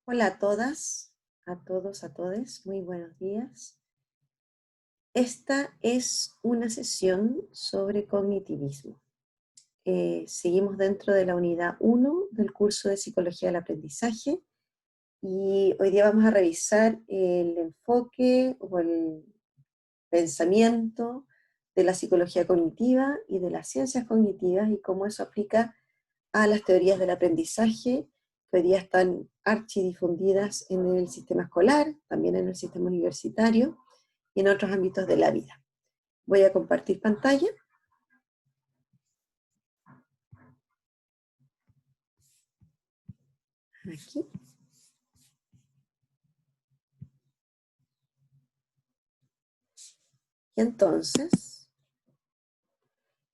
Hola a todas, a todos, a todes, muy buenos días. Esta es una sesión sobre cognitivismo. Seguimos dentro de la unidad 1 del curso de Psicología del Aprendizaje y hoy día vamos a revisar el enfoque o el pensamiento de la psicología cognitiva y de las ciencias cognitivas y cómo eso aplica a las teorías del aprendizaje que hoy día están archidifundidas en el sistema escolar, también en el sistema universitario y en otros ámbitos de la vida. Voy a compartir pantalla. Aquí. Y entonces,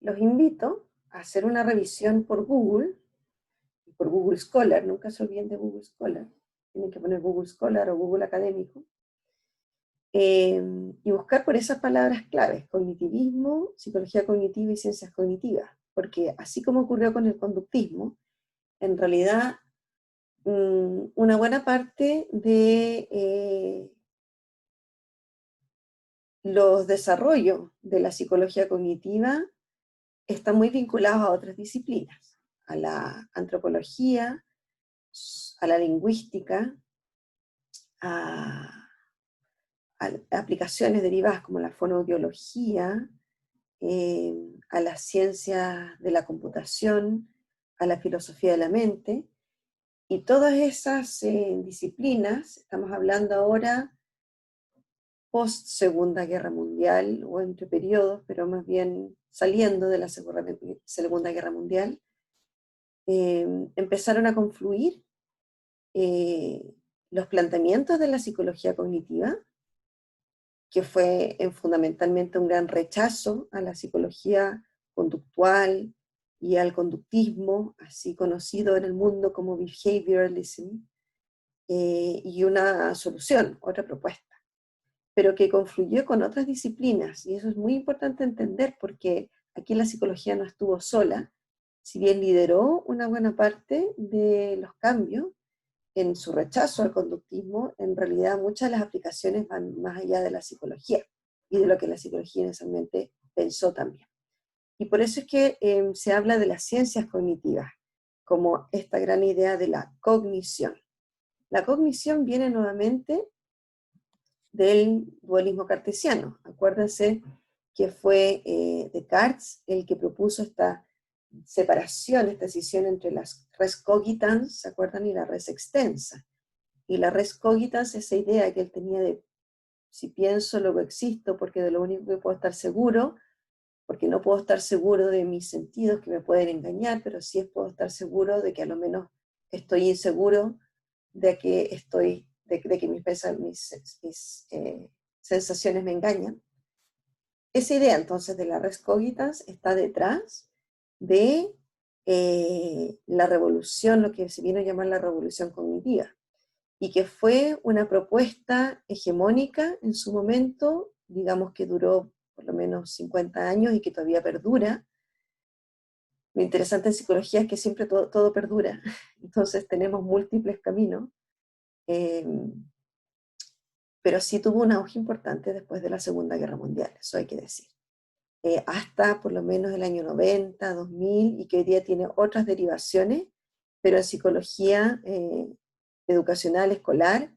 los invito a hacer una revisión por Google Scholar, nunca se olviden de Google Scholar, tienen que poner Google Scholar o Google Académico, y buscar por esas palabras claves, cognitivismo, psicología cognitiva y ciencias cognitivas, porque así como ocurrió con el conductismo, en realidad una buena parte de los desarrollos de la psicología cognitiva están muy vinculados a otras disciplinas, a la antropología, a la lingüística, a aplicaciones derivadas como la fonoaudiología, a las ciencias de la computación, a la filosofía de la mente, y todas esas disciplinas, estamos hablando ahora post Segunda Guerra Mundial, o entre periodos, pero más bien saliendo de la Segunda Guerra Mundial, empezaron a confluir los planteamientos de la psicología cognitiva, que fue fundamentalmente un gran rechazo a la psicología conductual y al conductismo, así conocido en el mundo como behavioralism, y una solución, otra propuesta, pero que confluyó con otras disciplinas, y eso es muy importante entender porque aquí la psicología no estuvo sola, si bien lideró una buena parte de los cambios, en su rechazo al conductismo, en realidad muchas de las aplicaciones van más allá de la psicología y de lo que la psicología inicialmente pensó también. Y por eso es que se habla de las ciencias cognitivas, como esta gran idea de la cognición. La cognición viene nuevamente del dualismo cartesiano. Acuérdense que fue Descartes el que propuso esta separación, esta decisión entre las res cogitans, ¿se acuerdan? Y la res extensa. Y la res cogitans, esa idea que él tenía de si pienso, luego existo, porque de lo único que puedo estar seguro, porque no puedo estar seguro de mis sentidos que me pueden engañar, pero sí puedo estar seguro de que a lo menos estoy inseguro de que mis sensaciones me engañan. Esa idea entonces de la res cogitans está detrás de la revolución, lo que se vino a llamar la revolución cognitiva, y que fue una propuesta hegemónica en su momento, digamos que duró por lo menos 50 años y que todavía perdura. Lo interesante en psicología es que siempre todo perdura, entonces tenemos múltiples caminos, eh, pero sí tuvo un auge importante después de la Segunda Guerra Mundial, eso hay que decir. Hasta por lo menos el año 90, 2000, y que hoy día tiene otras derivaciones, pero en psicología educacional, escolar,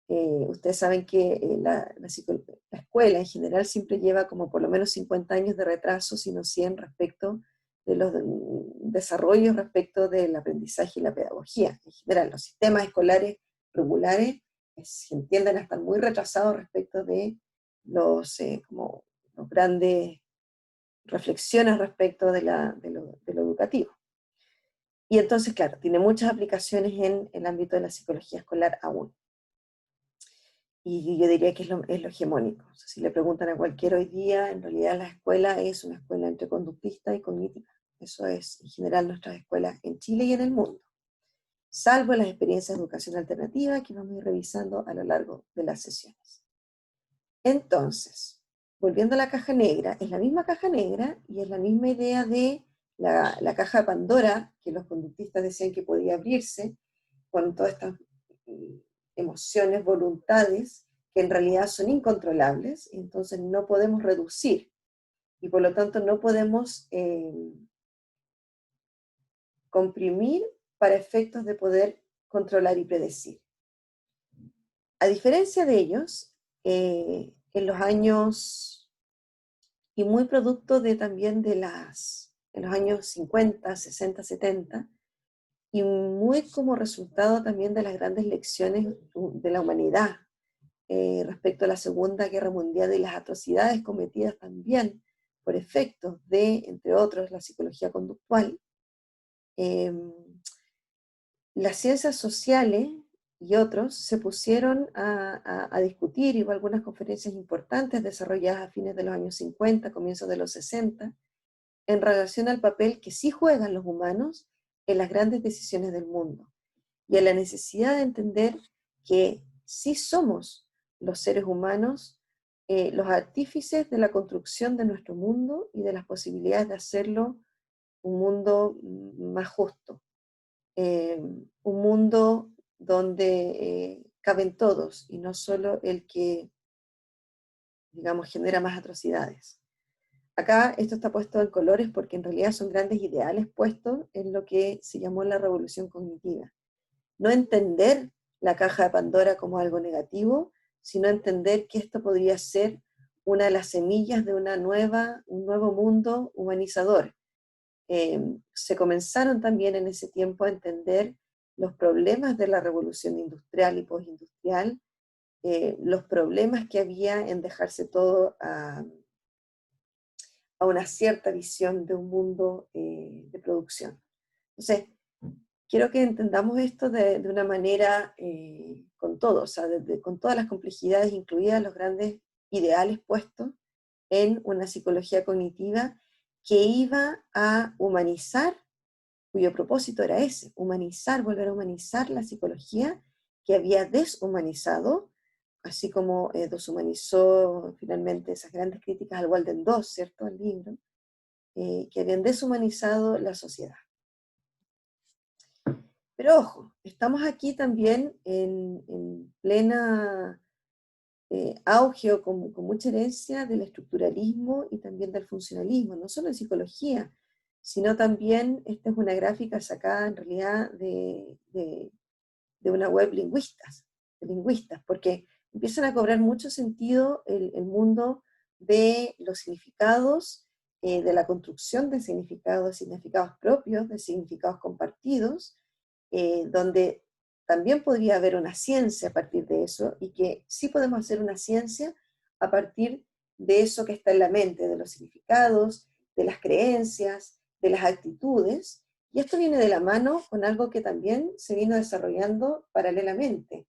ustedes saben que la escuela en general siempre lleva como por lo menos 50 años de retraso, sino 100 respecto de los desarrollos respecto del aprendizaje y la pedagogía. En general, los sistemas escolares regulares tienden a estar muy retrasados respecto de como los grandes reflexiones respecto de lo educativo. Y entonces, claro, tiene muchas aplicaciones en el ámbito de la psicología escolar aún. Y yo diría que es lo hegemónico. O sea, si le preguntan a cualquiera hoy día, en realidad la escuela es una escuela entre conductista y cognitiva. Eso es en general nuestras escuelas en Chile y en el mundo. Salvo las experiencias de educación alternativa que vamos a ir revisando a lo largo de las sesiones. Entonces, volviendo a la caja negra, es la misma caja negra y es la misma idea de la caja de Pandora, que los conductistas decían que podía abrirse con todas estas emociones, voluntades, que en realidad son incontrolables, entonces no podemos reducir, y por lo tanto no podemos comprimir para efectos de poder controlar y predecir. A diferencia de ellos, en los años, y muy producto de también en los años 50, 60, 70, y muy como resultado también de las grandes lecciones de la humanidad respecto a la Segunda Guerra Mundial y las atrocidades cometidas también por efectos de, entre otros, la psicología conductual, las ciencias sociales y otros se pusieron a discutir, y hubo algunas conferencias importantes desarrolladas a fines de los años 50, comienzos de los 60, en relación al papel que sí juegan los humanos en las grandes decisiones del mundo, y a la necesidad de entender que sí somos los seres humanos los artífices de la construcción de nuestro mundo y de las posibilidades de hacerlo un mundo más justo, un mundo donde caben todos y no solo el que, digamos, genera más atrocidades. Acá esto está puesto en colores porque en realidad son grandes ideales puestos en lo que se llamó la revolución cognitiva. No entender la caja de Pandora como algo negativo, sino entender que esto podría ser una de las semillas de un nuevo mundo humanizador. Se comenzaron también en ese tiempo a entender los problemas de la revolución industrial y postindustrial, los problemas que había en dejarse todo a una cierta visión de un mundo de producción. Entonces, quiero que entendamos esto de una manera con todo, o sea, con todas las complejidades, incluidas los grandes ideales puestos en una psicología cognitiva que iba a humanizar, cuyo propósito era ese, humanizar, volver a humanizar la psicología que había deshumanizado, así como deshumanizó finalmente esas grandes críticas al Walden 2, ¿cierto?, el libro, que habían deshumanizado la sociedad. Pero ojo, estamos aquí también en plena auge o con mucha herencia del estructuralismo y también del funcionalismo, no solo en psicología, sino también, esta es una gráfica sacada en realidad de una web de lingüistas, porque empiezan a cobrar mucho sentido el mundo de los significados, de la construcción de significados propios, de significados compartidos, donde también podría haber una ciencia a partir de eso, y que sí podemos hacer una ciencia a partir de eso que está en la mente, de los significados, de las creencias, de las actitudes, y esto viene de la mano con algo que también se vino desarrollando paralelamente,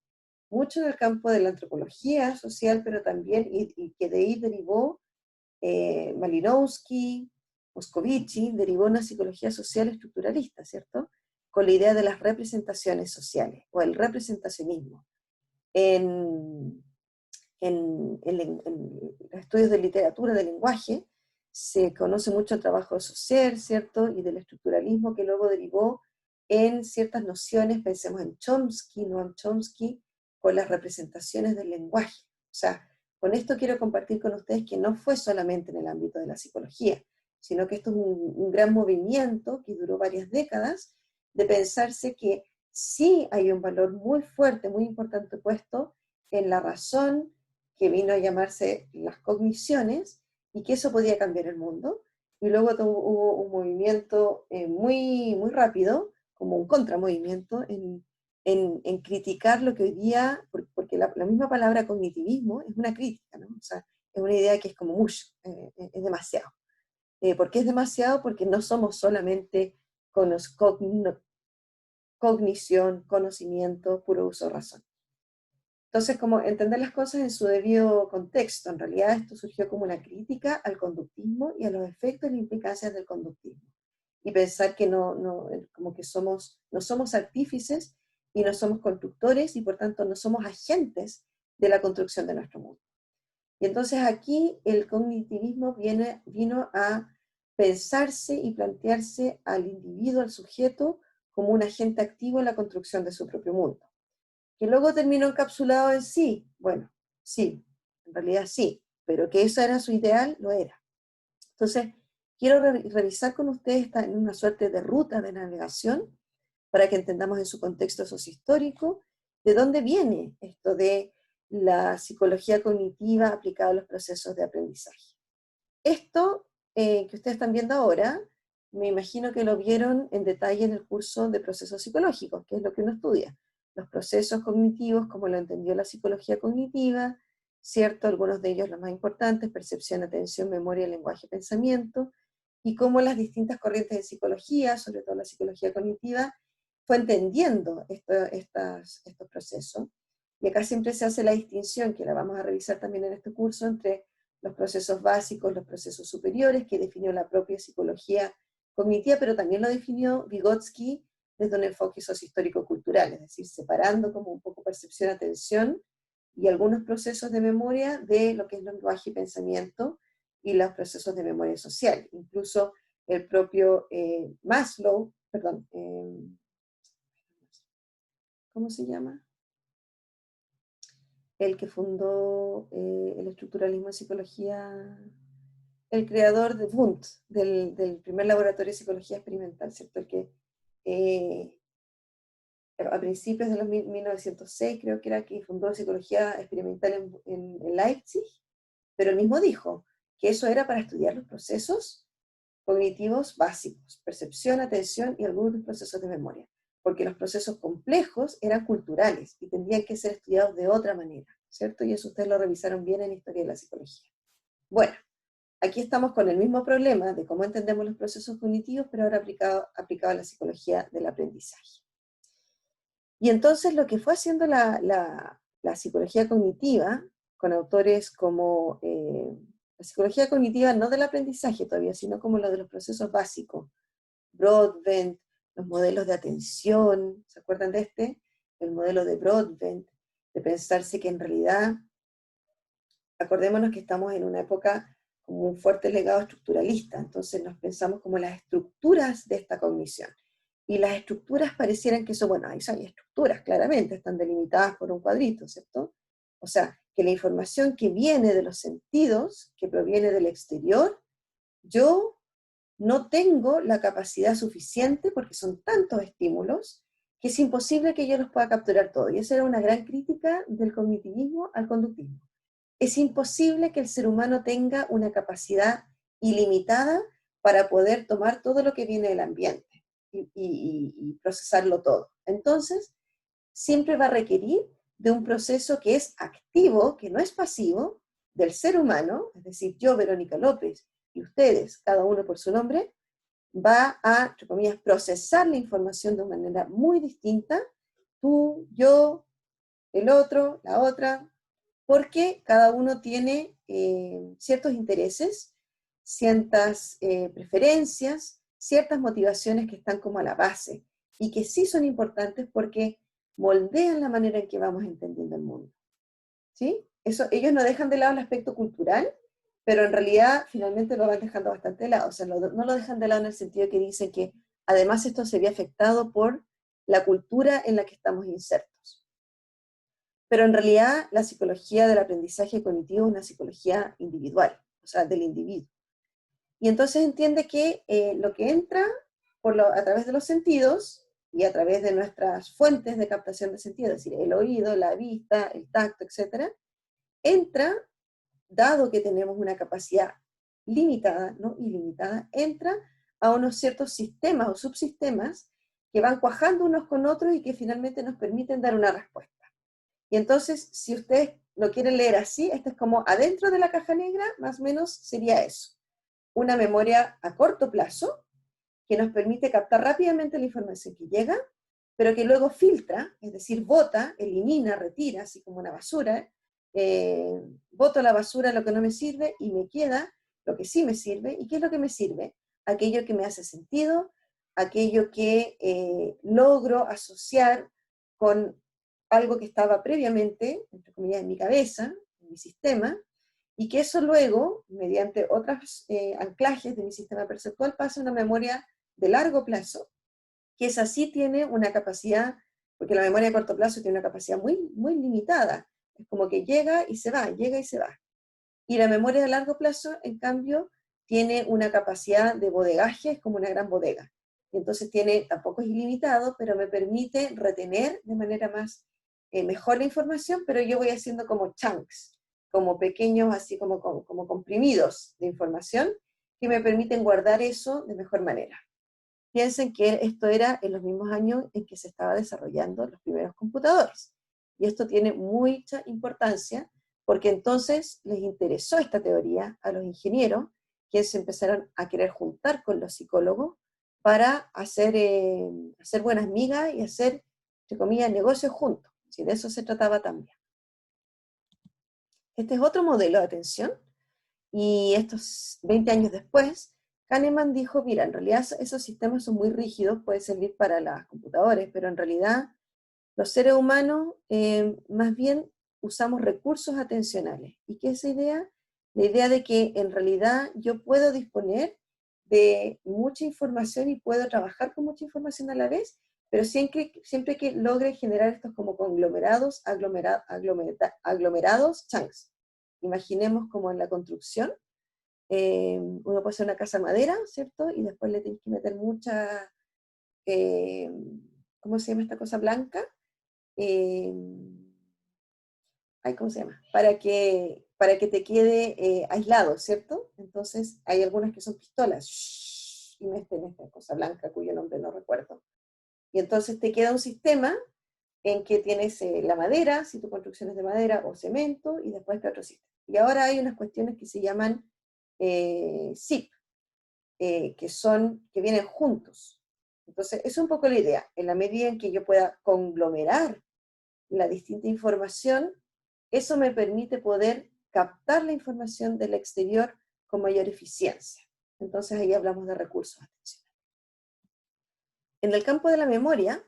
mucho en el campo de la antropología social, pero también, y que de ahí derivó Malinowski, Moscovici, derivó una psicología social estructuralista, ¿cierto?, con la idea de las representaciones sociales, o el representacionismo. En los estudios de literatura, de lenguaje, se conoce mucho el trabajo de Saussure, ¿cierto?, y del estructuralismo, que luego derivó en ciertas nociones, pensemos en Chomsky, Noam Chomsky, con las representaciones del lenguaje. O sea, con esto quiero compartir con ustedes que no fue solamente en el ámbito de la psicología, sino que esto es un gran movimiento que duró varias décadas, de pensarse que sí hay un valor muy fuerte, muy importante puesto en la razón, que vino a llamarse las cogniciones, y que eso podía cambiar el mundo. Y luego hubo un movimiento muy, muy rápido, como un contramovimiento, en criticar lo que hoy día, porque la misma palabra cognitivismo es una crítica, ¿no? O sea, es una idea que es como mucho, es demasiado. ¿Por qué es demasiado? Porque no somos solamente cognición, conocimiento, puro uso de razón. Entonces, como entender las cosas en su debido contexto, en realidad esto surgió como una crítica al conductismo y a los efectos y implicancias del conductismo. Y pensar que como que no somos artífices y no somos constructores, y por tanto no somos agentes de la construcción de nuestro mundo. Y entonces aquí el cognitivismo vino a pensarse y plantearse al individuo, al sujeto, como un agente activo en la construcción de su propio mundo. que luego terminó encapsulado en sí. Bueno, sí, en realidad sí, pero que eso era su ideal, lo era. Entonces, quiero revisar con ustedes en una suerte de ruta de navegación para que entendamos en su contexto sociohistórico de dónde viene esto de la psicología cognitiva aplicada a los procesos de aprendizaje. Esto que ustedes están viendo ahora, me imagino que lo vieron en detalle en el curso de procesos psicológicos, que es lo que uno estudia. Los procesos cognitivos, como lo entendió la psicología cognitiva, ¿cierto? Algunos de ellos los más importantes, percepción, atención, memoria, lenguaje, pensamiento, y cómo las distintas corrientes de psicología, sobre todo la psicología cognitiva, fue entendiendo estos procesos. Y acá siempre se hace la distinción, que la vamos a revisar también en este curso, entre los procesos básicos, los procesos superiores, que definió la propia psicología cognitiva, pero también lo definió Vygotsky desde un enfoque sociohistórico-cultural, es decir, separando como un poco percepción, atención y algunos procesos de memoria de lo que es lenguaje y pensamiento y los procesos de memoria social. Incluso el propio Maslow, perdón, ¿cómo se llama? El que fundó el estructuralismo en psicología, el creador de Wundt, del primer laboratorio de psicología experimental, ¿cierto? El que a principios de los 1906 creo que era que fundó psicología experimental en Leipzig, pero él mismo dijo que eso era para estudiar los procesos cognitivos básicos, percepción, atención y algunos procesos de memoria, porque los procesos complejos eran culturales y tendrían que ser estudiados de otra manera, ¿cierto? Y eso ustedes lo revisaron bien en Historia de la Psicología. Bueno, aquí estamos con el mismo problema de cómo entendemos los procesos cognitivos, pero ahora aplicado a la psicología del aprendizaje. Y entonces lo que fue haciendo la psicología cognitiva, con autores como la psicología cognitiva no del aprendizaje todavía, sino como lo de los procesos básicos, Broadbent, los modelos de atención, ¿se acuerdan de este? El modelo de Broadbent, de pensarse que en realidad, acordémonos que estamos en una época como un fuerte legado estructuralista, entonces nos pensamos como las estructuras de esta cognición. Y las estructuras parecieran que son, bueno, ahí hay estructuras, claramente, están delimitadas por un cuadrito, ¿cierto? O sea, que la información que viene de los sentidos, que proviene del exterior, yo no tengo la capacidad suficiente, porque son tantos estímulos, que es imposible que yo los pueda capturar todos. Y esa era una gran crítica del cognitivismo al conductismo. Es imposible que el ser humano tenga una capacidad ilimitada para poder tomar todo lo que viene del ambiente y procesarlo todo. Entonces, siempre va a requerir de un proceso que es activo, que no es pasivo, del ser humano, es decir, yo, Verónica López, y ustedes, cada uno por su nombre, va a, entre comillas, procesar la información de una manera muy distinta, tú, yo, el otro, la otra, porque cada uno tiene ciertos intereses, ciertas preferencias, ciertas motivaciones que están como a la base y que sí son importantes porque moldean la manera en que vamos entendiendo el mundo. ¿Sí? Eso, ellos no dejan de lado el aspecto cultural, pero en realidad finalmente lo van dejando bastante de lado. O sea, no lo dejan de lado en el sentido que dicen que además esto se ve afectado por la cultura en la que estamos insertos. Pero en realidad la psicología del aprendizaje cognitivo es una psicología individual, o sea, del individuo. Y entonces entiende que lo que entra a través de los sentidos y a través de nuestras fuentes de captación de sentidos, es decir, el oído, la vista, el tacto, etc., entra, dado que tenemos una capacidad limitada, no ilimitada, entra a unos ciertos sistemas o subsistemas que van cuajando unos con otros y que finalmente nos permiten dar una respuesta. Y entonces, si ustedes lo quieren leer así, esto es como adentro de la caja negra, más o menos sería eso. Una memoria a corto plazo que nos permite captar rápidamente la información que llega, pero que luego filtra, es decir, bota, elimina, retira, así como una basura. Boto la basura lo que no me sirve y me queda lo que sí me sirve. ¿Y qué es lo que me sirve? Aquello que me hace sentido, aquello que logro asociar con algo que estaba previamente, entre comillas, en mi cabeza, en mi sistema, y que eso luego, mediante otros anclajes de mi sistema perceptual, pasa a una memoria de largo plazo, que esa sí tiene una capacidad porque la memoria a corto plazo tiene una capacidad muy, muy limitada. Es como que llega y se va, llega y se va. Y la memoria a largo plazo, en cambio, tiene una capacidad de bodegaje, es como una gran bodega. Y entonces tiene, tampoco es ilimitado, pero me permite retener de manera más, mejor la información, pero yo voy haciendo como chunks, como pequeños, así como comprimidos de información, que me permiten guardar eso de mejor manera. Piensen que esto era en los mismos años en que se estaba desarrollando los primeros computadores. Y esto tiene mucha importancia porque entonces les interesó esta teoría a los ingenieros, quienes se empezaron a querer juntar con los psicólogos para hacer buenas migas y hacer, entre comillas, negocios juntos. Si de eso se trataba también. Este es otro modelo de atención, y estos 20 años después, Kahneman dijo, mira, en realidad esos sistemas son muy rígidos, pueden servir para las computadoras, pero en realidad los seres humanos más bien usamos recursos atencionales. ¿Y qué es esa idea? La idea de que en realidad yo puedo disponer de mucha información y puedo trabajar con mucha información a la vez, pero siempre que logre generar estos como conglomerados, aglomerados chunks. Imaginemos como en la construcción, uno puede hacer una casa de madera, ¿cierto? Y después le tienes que meter mucha, eh, ¿cómo se llama esta cosa blanca? Eh, ay, ¿cómo se llama? Para que te quede aislado, ¿cierto? Entonces hay algunas que son pistolas, y meten esta cosa blanca cuyo nombre no recuerdo. Y entonces te queda un sistema en que tienes la madera, si tu construcción es de madera o cemento, y después está otro sistema. Y ahora hay unas cuestiones que se llaman SIP, que vienen juntos. Entonces, es un poco la idea. En la medida en que yo pueda conglomerar la distinta información, eso me permite poder captar la información del exterior con mayor eficiencia. Entonces, ahí hablamos de recursos atencionales. En el campo de la memoria,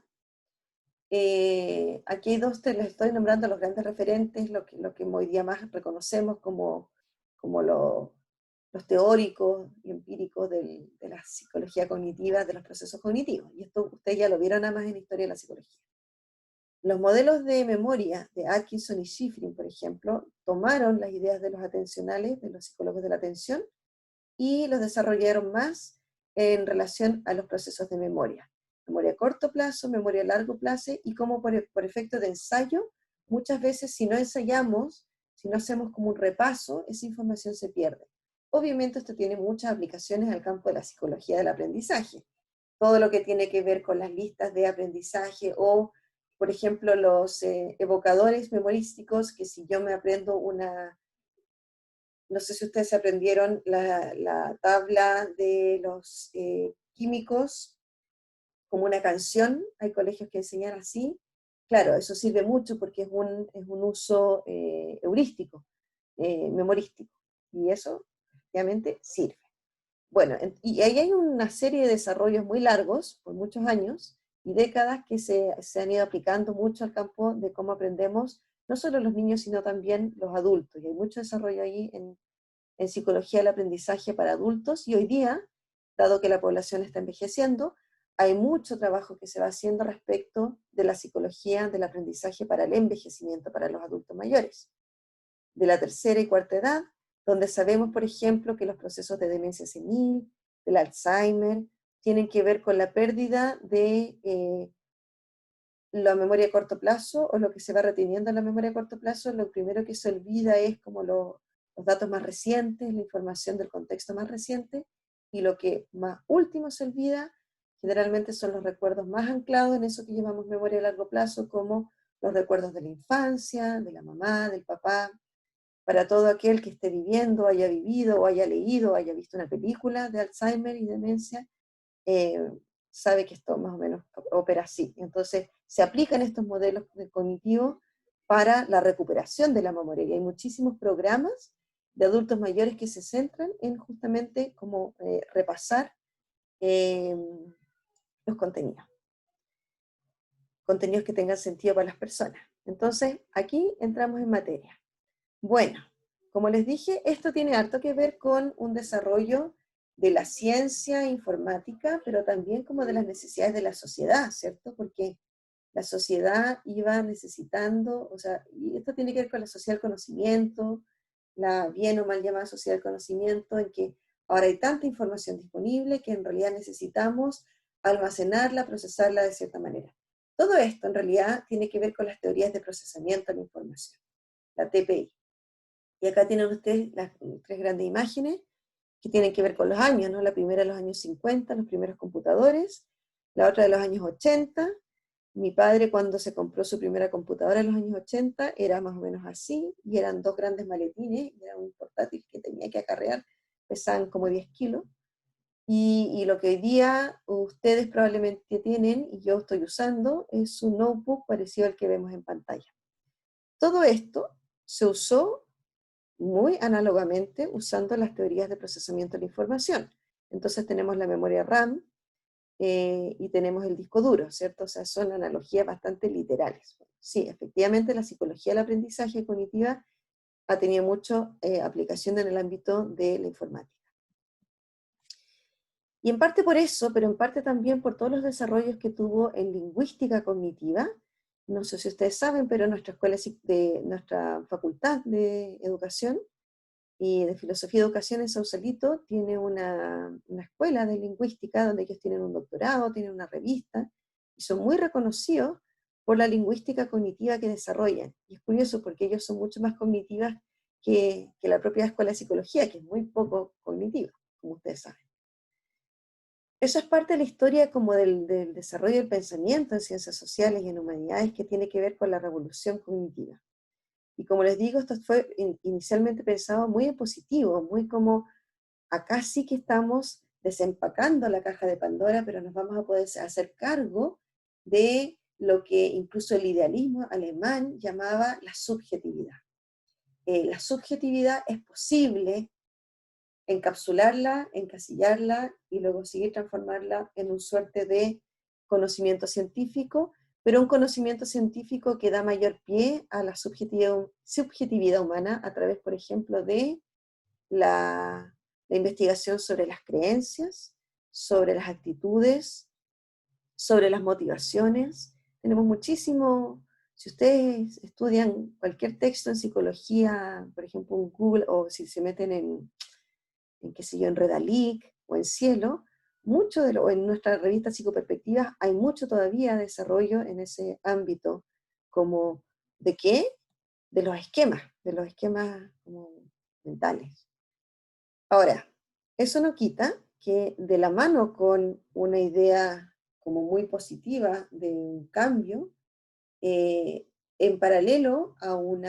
aquí hay dos, les estoy nombrando los grandes referentes, lo que hoy día más reconocemos como los teóricos y empíricos de la psicología cognitiva, de los procesos cognitivos. Y esto ustedes ya lo vieron nada más en la historia de la psicología. Los modelos de memoria de Atkinson y Shiffrin, por ejemplo, tomaron las ideas de los atencionales, de los psicólogos de la atención, y los desarrollaron más en relación a los procesos de memoria. Memoria a corto plazo, memoria a largo plazo, y como por efecto de ensayo, muchas veces si no ensayamos, si no hacemos como un repaso, esa información se pierde. Obviamente esto tiene muchas aplicaciones al campo de la psicología del aprendizaje. Todo lo que tiene que ver con las listas de aprendizaje o, por ejemplo, los evocadores memorísticos, que si yo me aprendo no sé si ustedes aprendieron la tabla de los químicos como una canción, hay colegios que enseñan así. Claro, eso sirve mucho porque es un uso heurístico, memorístico, y eso obviamente sirve. Bueno, y ahí hay una serie de desarrollos muy largos, por muchos años y décadas, que se han ido aplicando mucho al campo de cómo aprendemos, no solo los niños, sino también los adultos. Y hay mucho desarrollo ahí en psicología del aprendizaje para adultos, y hoy día, dado que la población está envejeciendo, hay mucho trabajo que se va haciendo respecto de la psicología del aprendizaje para el envejecimiento para los adultos mayores, de la tercera y cuarta edad, donde sabemos, por ejemplo, que los procesos de demencia senil, del Alzheimer, tienen que ver con la pérdida de la memoria a corto plazo, o lo que se va reteniendo en la memoria a corto plazo. Lo primero que se olvida es como los datos más recientes, la información del contexto más reciente, y lo que más último se olvida generalmente son los recuerdos más anclados en eso que llamamos memoria a largo plazo, como los recuerdos de la infancia, de la mamá, del papá. Para todo aquel que esté viviendo, haya vivido, o haya leído, o haya visto una película de Alzheimer y demencia, eh, sabe que esto más o menos opera así. Entonces, se aplican estos modelos cognitivos para la recuperación de la memoria. Y hay muchísimos programas de adultos mayores que se centran en justamente cómo repasar eh, los contenidos que tengan sentido para las personas. Entonces, aquí entramos en materia. Bueno, como les dije, esto tiene harto que ver con un desarrollo de la ciencia informática, pero también como de las necesidades de la sociedad, ¿cierto? Porque la sociedad iba necesitando, o sea, y esto tiene que ver con la sociedad del conocimiento, la bien o mal llamada sociedad del conocimiento, en que ahora hay tanta información disponible que en realidad necesitamos almacenarla, procesarla de cierta manera. Todo esto en realidad tiene que ver con las teorías de procesamiento de la información, la TPI. Y acá tienen ustedes las tres grandes imágenes que tienen que ver con los años, ¿no? La primera de los años 50, los primeros computadores, la otra de los años 80. Mi padre, cuando se compró su primera computadora en los años 80, era más o menos así, y eran dos grandes maletines, y era un portátil que tenía que acarrear, pesaban como 10 kilos. Y lo que hoy día ustedes probablemente tienen, y yo estoy usando, es un notebook parecido al que vemos en pantalla. Todo esto se usó muy análogamente usando las teorías de procesamiento de la información. Entonces tenemos la memoria RAM y tenemos el disco duro, ¿cierto? O sea, son analogías bastante literales. Sí, efectivamente la psicología del aprendizaje cognitiva ha tenido mucha aplicación en el ámbito de la informática. Y en parte por eso, pero en parte también por todos los desarrollos que tuvo en lingüística cognitiva. No sé si ustedes saben, pero nuestra nuestra facultad de educación y de filosofía y educación en Sausalito tiene una escuela de lingüística donde ellos tienen un doctorado, tienen una revista, y son muy reconocidos por la lingüística cognitiva que desarrollan. Y es curioso porque ellos son mucho más cognitivas que la propia escuela de psicología, que es muy poco cognitiva, como ustedes saben. Eso es parte de la historia como del desarrollo del pensamiento en ciencias sociales y en humanidades que tiene que ver con la revolución cognitiva. Y como les digo, esto fue inicialmente pensado muy en positivo, muy como acá sí que estamos desempacando la caja de Pandora, pero nos vamos a poder hacer cargo de lo que incluso el idealismo alemán llamaba la subjetividad. La subjetividad es posible encapsularla, encasillarla y luego seguir transformarla en un suerte de conocimiento científico, pero un conocimiento científico que da mayor pie a la subjetividad humana a través, por ejemplo, de la investigación sobre las creencias, sobre las actitudes, sobre las motivaciones. Tenemos muchísimo, si ustedes estudian cualquier texto en psicología, por ejemplo en Google, o si se meten qué sé yo, en Redalic o en Cielo, o en nuestra revista Psicoperspectivas, hay mucho todavía desarrollo en ese ámbito, como ¿de qué? De los esquemas como mentales. Ahora, eso no quita que de la mano con una idea como muy positiva de un cambio, en paralelo a un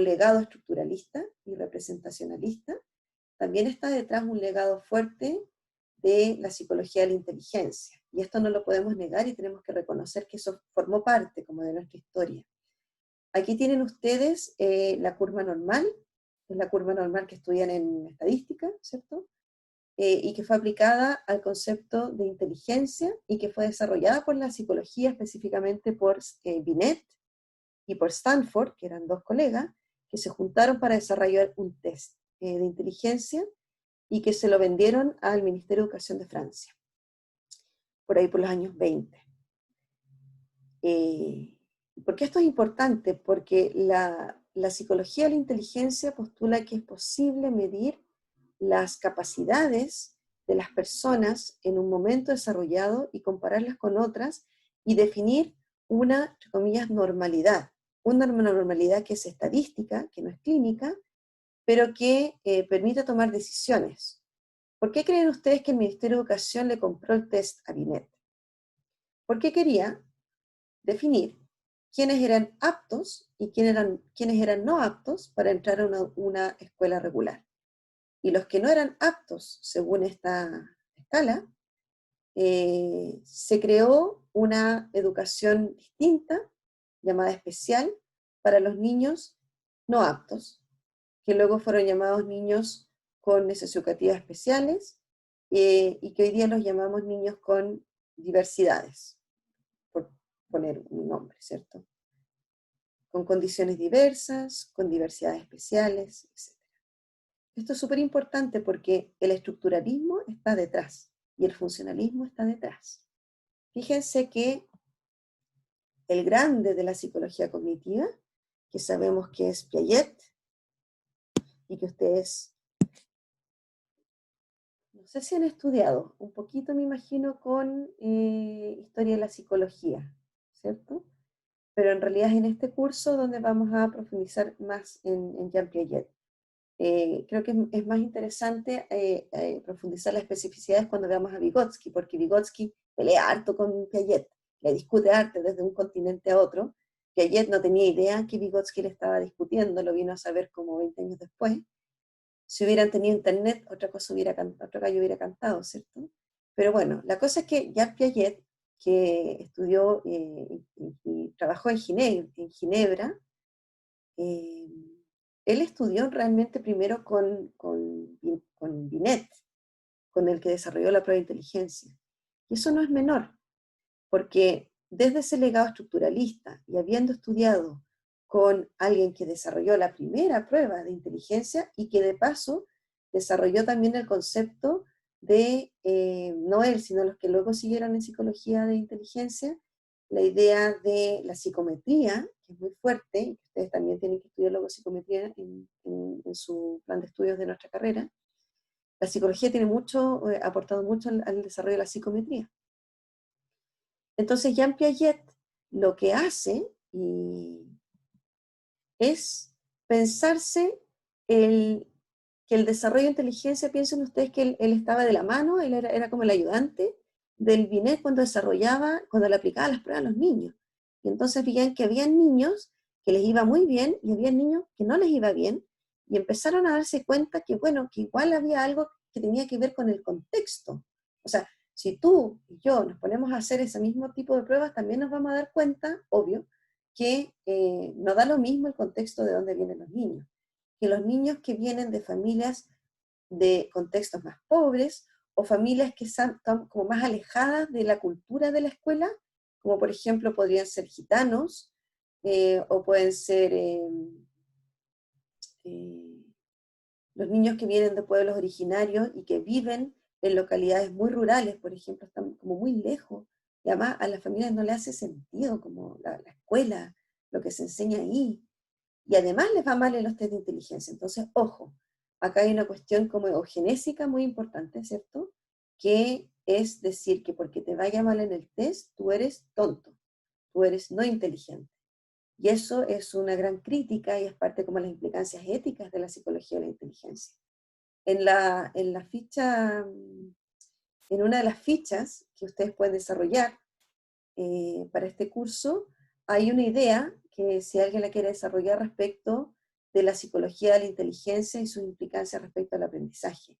legado estructuralista y representacionalista, también está detrás un legado fuerte de la psicología de la inteligencia. Y esto no lo podemos negar y tenemos que reconocer que eso formó parte como de nuestra historia. Aquí tienen ustedes la curva normal, es la curva normal que estudian en estadística, ¿cierto? Y que fue aplicada al concepto de inteligencia y que fue desarrollada por la psicología, específicamente por Binet y por Stanford, que eran dos colegas, que se juntaron para desarrollar un test de inteligencia y que se lo vendieron al Ministerio de Educación de Francia, por ahí por los años 20. ¿Por qué esto es importante? Porque la psicología de la inteligencia postula que es posible medir las capacidades de las personas en un momento desarrollado y compararlas con otras y definir una, entre comillas, normalidad. Una normalidad que es estadística, que no es clínica, pero que permite tomar decisiones. ¿Por qué creen ustedes que el Ministerio de Educación le compró el test a Binet? Porque quería definir quiénes eran aptos y quiénes eran no aptos para entrar a una escuela regular. Y los que no eran aptos, según esta escala, se creó una educación distinta, llamada especial, para los niños no aptos, que luego fueron llamados niños con necesidades educativas especiales, y que hoy día los llamamos niños con diversidades, por poner un nombre, ¿cierto? Con condiciones diversas, con diversidades especiales, etc. Esto es súper importante porque el estructuralismo está detrás y el funcionalismo está detrás. Fíjense que el grande de la psicología cognitiva, que sabemos que es Piaget, y que ustedes, no sé si han estudiado, un poquito me imagino con historia de la psicología, ¿cierto? Pero en realidad es en este curso donde vamos a profundizar más en Jean Piaget. Creo que es más interesante profundizar las especificidades cuando veamos a Vygotsky, porque Vygotsky pelea harto con Piaget, le discute arte desde un continente a otro. Piaget no tenía idea que Vygotsky le estaba discutiendo, lo vino a saber como 20 años después. Si hubieran tenido internet, otra cosa otro gallo hubiera cantado, ¿cierto? Pero bueno, la cosa es que Jean Piaget, que estudió y trabajó en Ginebra, eh, él estudió realmente primero con Binet, con el que desarrolló la prueba de inteligencia. Y eso no es menor, porque desde ese legado estructuralista y habiendo estudiado con alguien que desarrolló la primera prueba de inteligencia y que de paso desarrolló también el concepto de, no él, sino los que luego siguieron en psicología de inteligencia, la idea de la psicometría, que es muy fuerte, y que ustedes también tienen que estudiar luego psicometría en su plan de estudios de nuestra carrera. La psicología tiene mucho, aportado mucho al desarrollo de la psicometría. Entonces Jean Piaget lo que hace es pensarse que el desarrollo de inteligencia, piensen ustedes que él estaba de la mano, él era como el ayudante del Binet cuando le aplicaba las pruebas a los niños. Y entonces veían que había niños que les iba muy bien y había niños que no les iba bien, y empezaron a darse cuenta que, bueno, que igual había algo que tenía que ver con el contexto. O sea, si tú y yo nos ponemos a hacer ese mismo tipo de pruebas, también nos vamos a dar cuenta, obvio, que no da lo mismo el contexto de dónde vienen los niños. Que los niños que vienen de familias de contextos más pobres o familias que están como más alejadas de la cultura de la escuela, como por ejemplo podrían ser gitanos, o pueden ser eh, los niños que vienen de pueblos originarios y que viven en localidades muy rurales, por ejemplo, están como muy lejos, y además a las familias no les hace sentido como la escuela, lo que se enseña ahí, y además les va mal en los test de inteligencia. Entonces, ojo, acá hay una cuestión como eugenésica muy importante, ¿cierto? Que es decir que porque te vaya mal en el test, tú eres tonto, tú eres no inteligente. Y eso es una gran crítica y es parte como las implicancias éticas de la psicología de la inteligencia. En la ficha, en una de las fichas que ustedes pueden desarrollar para este curso, hay una idea que si alguien la quiere desarrollar respecto de la psicología de la inteligencia y sus implicancias respecto al aprendizaje.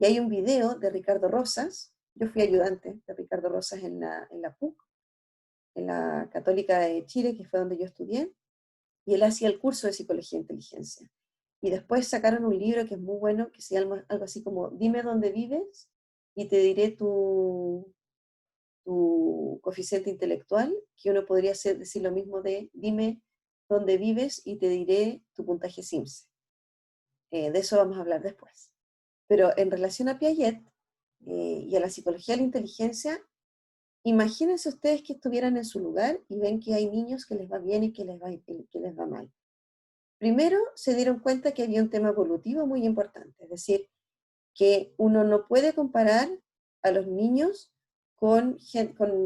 Y hay un video de Ricardo Rosas, yo fui ayudante de Ricardo Rosas en la PUC, en la Católica de Chile, que fue donde yo estudié, y él hacía el curso de psicología de inteligencia. Y después sacaron un libro que es muy bueno, que se llama algo así como Dime dónde vives y te diré tu coeficiente intelectual, que uno podría decir lo mismo de dime dónde vives y te diré tu puntaje SIMS. De eso vamos a hablar después. Pero en relación a Piaget y a la psicología de la inteligencia, imagínense ustedes que estuvieran en su lugar y ven que hay niños que les va bien y que les va mal. Primero, se dieron cuenta que había un tema evolutivo muy importante, es decir, que uno no puede comparar a los niños con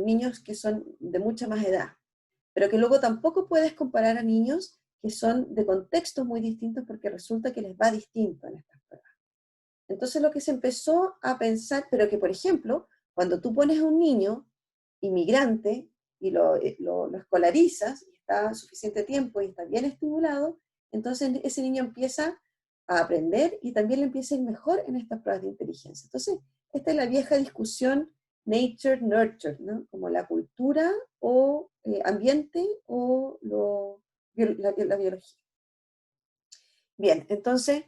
niños que son de mucha más edad, pero que luego tampoco puedes comparar a niños que son de contextos muy distintos porque resulta que les va distinto en estas pruebas. Entonces lo que se empezó a pensar, pero que por ejemplo, cuando tú pones a un niño inmigrante y lo escolarizas y está suficiente tiempo y está bien estimulado, entonces ese niño empieza a aprender y también le empieza a ir mejor en estas pruebas de inteligencia. Entonces, esta es la vieja discusión nature-nurture, ¿no? Como la cultura o ambiente o la biología. Bien, entonces,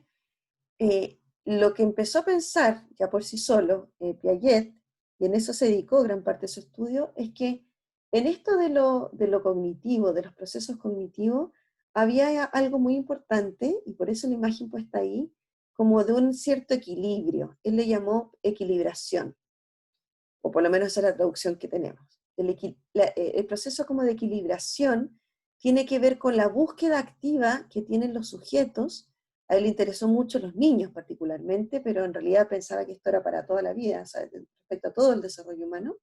lo que empezó a pensar ya por sí solo Piaget, y en eso se dedicó gran parte de su estudio, es que en esto de lo cognitivo, de los procesos cognitivos, había algo muy importante, y por eso la imagen puesta ahí, como de un cierto equilibrio. Él le llamó equilibración, o por lo menos esa es la traducción que tenemos. el proceso como de equilibración tiene que ver con la búsqueda activa que tienen los sujetos. A él le interesó mucho los niños particularmente, pero en realidad pensaba que esto era para toda la vida, o sea, respecto a todo el desarrollo humano,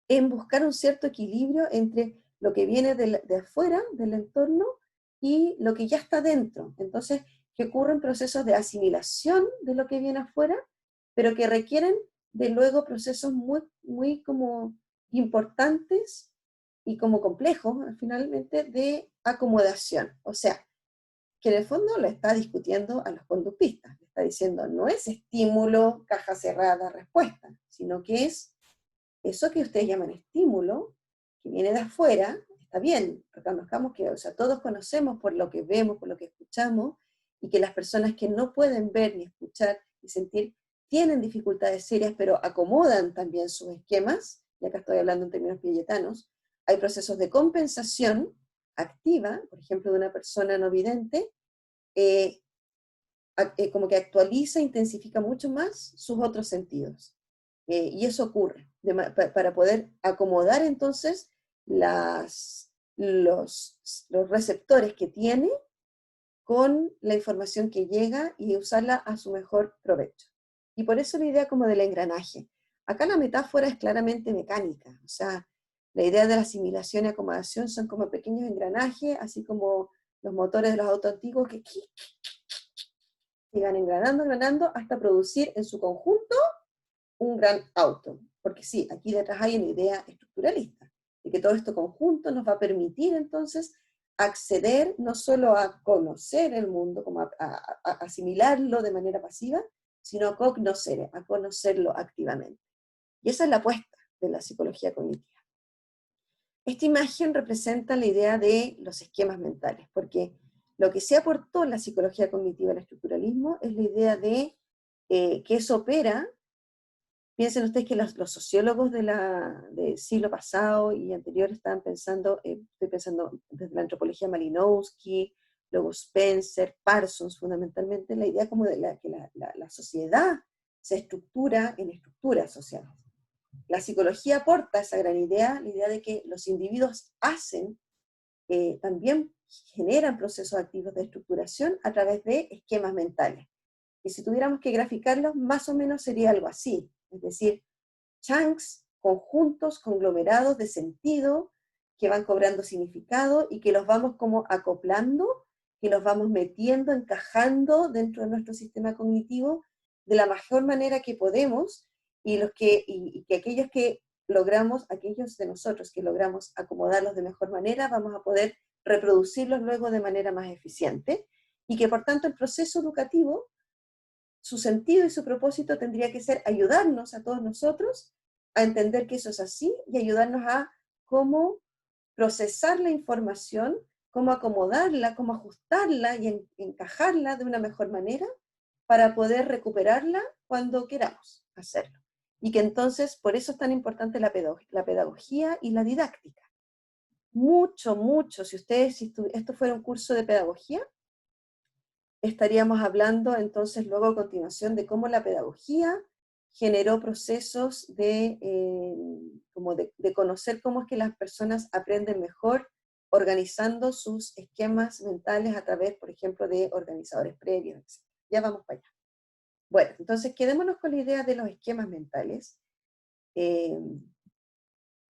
en buscar un cierto equilibrio entre lo que viene de afuera, del entorno, y lo que ya está dentro. Entonces, que ocurren procesos de asimilación de lo que viene afuera, pero que requieren de luego procesos muy, muy como importantes y como complejos, finalmente, de acomodación. O sea, que en el fondo le está discutiendo a los conductistas, le está diciendo, no es estímulo, caja cerrada, respuesta, sino que es eso que ustedes llaman estímulo, que viene de afuera, está bien, reconozcamos que, o sea, todos conocemos por lo que vemos, por lo que escuchamos, y que las personas que no pueden ver ni escuchar ni sentir tienen dificultades serias, pero acomodan también sus esquemas, y acá estoy hablando en términos piagetanos, hay procesos de compensación activa, por ejemplo, de una persona no vidente, eh, como que actualiza, intensifica mucho más sus otros sentidos. Y eso ocurre, para poder acomodar entonces los receptores que tiene con la información que llega y usarla a su mejor provecho. Y por eso la idea como del engranaje. Acá la metáfora es claramente mecánica, o sea, la idea de la asimilación y acomodación son como pequeños engranajes, así como los motores de los autos antiguos que sigan engranando hasta producir en su conjunto un gran auto. Porque sí, aquí detrás hay una idea estructuralista, de que todo esto conjunto nos va a permitir entonces acceder no solo a conocer el mundo, como a asimilarlo de manera pasiva, sino a conocerlo activamente. Y esa es la apuesta de la psicología cognitiva. Esta imagen representa la idea de los esquemas mentales, porque lo que se aportó en la psicología cognitiva al estructuralismo es la idea de que eso opera. Piensen ustedes que los sociólogos del siglo pasado y anterior estaban pensando, estoy pensando desde la antropología Malinowski, luego Spencer, Parsons fundamentalmente, la idea como de que la sociedad se estructura en estructuras sociales. La psicología aporta esa gran idea, la idea de que los individuos también generan procesos activos de estructuración a través de esquemas mentales. Y si tuviéramos que graficarlos, más o menos sería algo así, es decir, chunks, conjuntos, conglomerados de sentido que van cobrando significado y que los vamos como acoplando, que los vamos metiendo, encajando dentro de nuestro sistema cognitivo de la mejor manera que podemos y que aquellos de nosotros que logramos acomodarlos de mejor manera, vamos a poder reproducirlos luego de manera más eficiente y que por tanto el proceso educativo, su sentido y su propósito tendría que ser ayudarnos a todos nosotros a entender que eso es así y ayudarnos a cómo procesar la información, cómo acomodarla, cómo ajustarla y encajarla de una mejor manera para poder recuperarla cuando queramos hacerlo. Y que entonces, por eso es tan importante la pedagogía y la didáctica. Mucho, mucho, si esto fuera un curso de pedagogía, estaríamos hablando entonces luego a continuación de cómo la pedagogía generó procesos de conocer cómo es que las personas aprenden mejor organizando sus esquemas mentales a través, por ejemplo, de organizadores previos, etc. Ya vamos para allá. Bueno, entonces quedémonos con la idea de los esquemas mentales eh,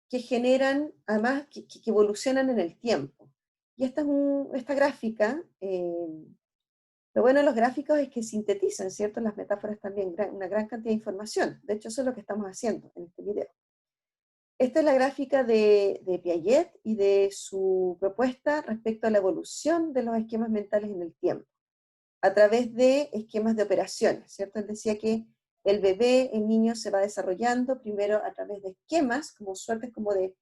que generan, además, que evolucionan en el tiempo. Y esta gráfica lo bueno de los gráficos es que sintetizan, ¿cierto? Las metáforas también, una gran cantidad de información. De hecho, eso es lo que estamos haciendo en este video. Esta es la gráfica de Piaget y de su propuesta respecto a la evolución de los esquemas mentales en el tiempo, a través de esquemas de operaciones, ¿cierto? Él decía que el bebé, el niño se va desarrollando primero a través de esquemas, como suertes como de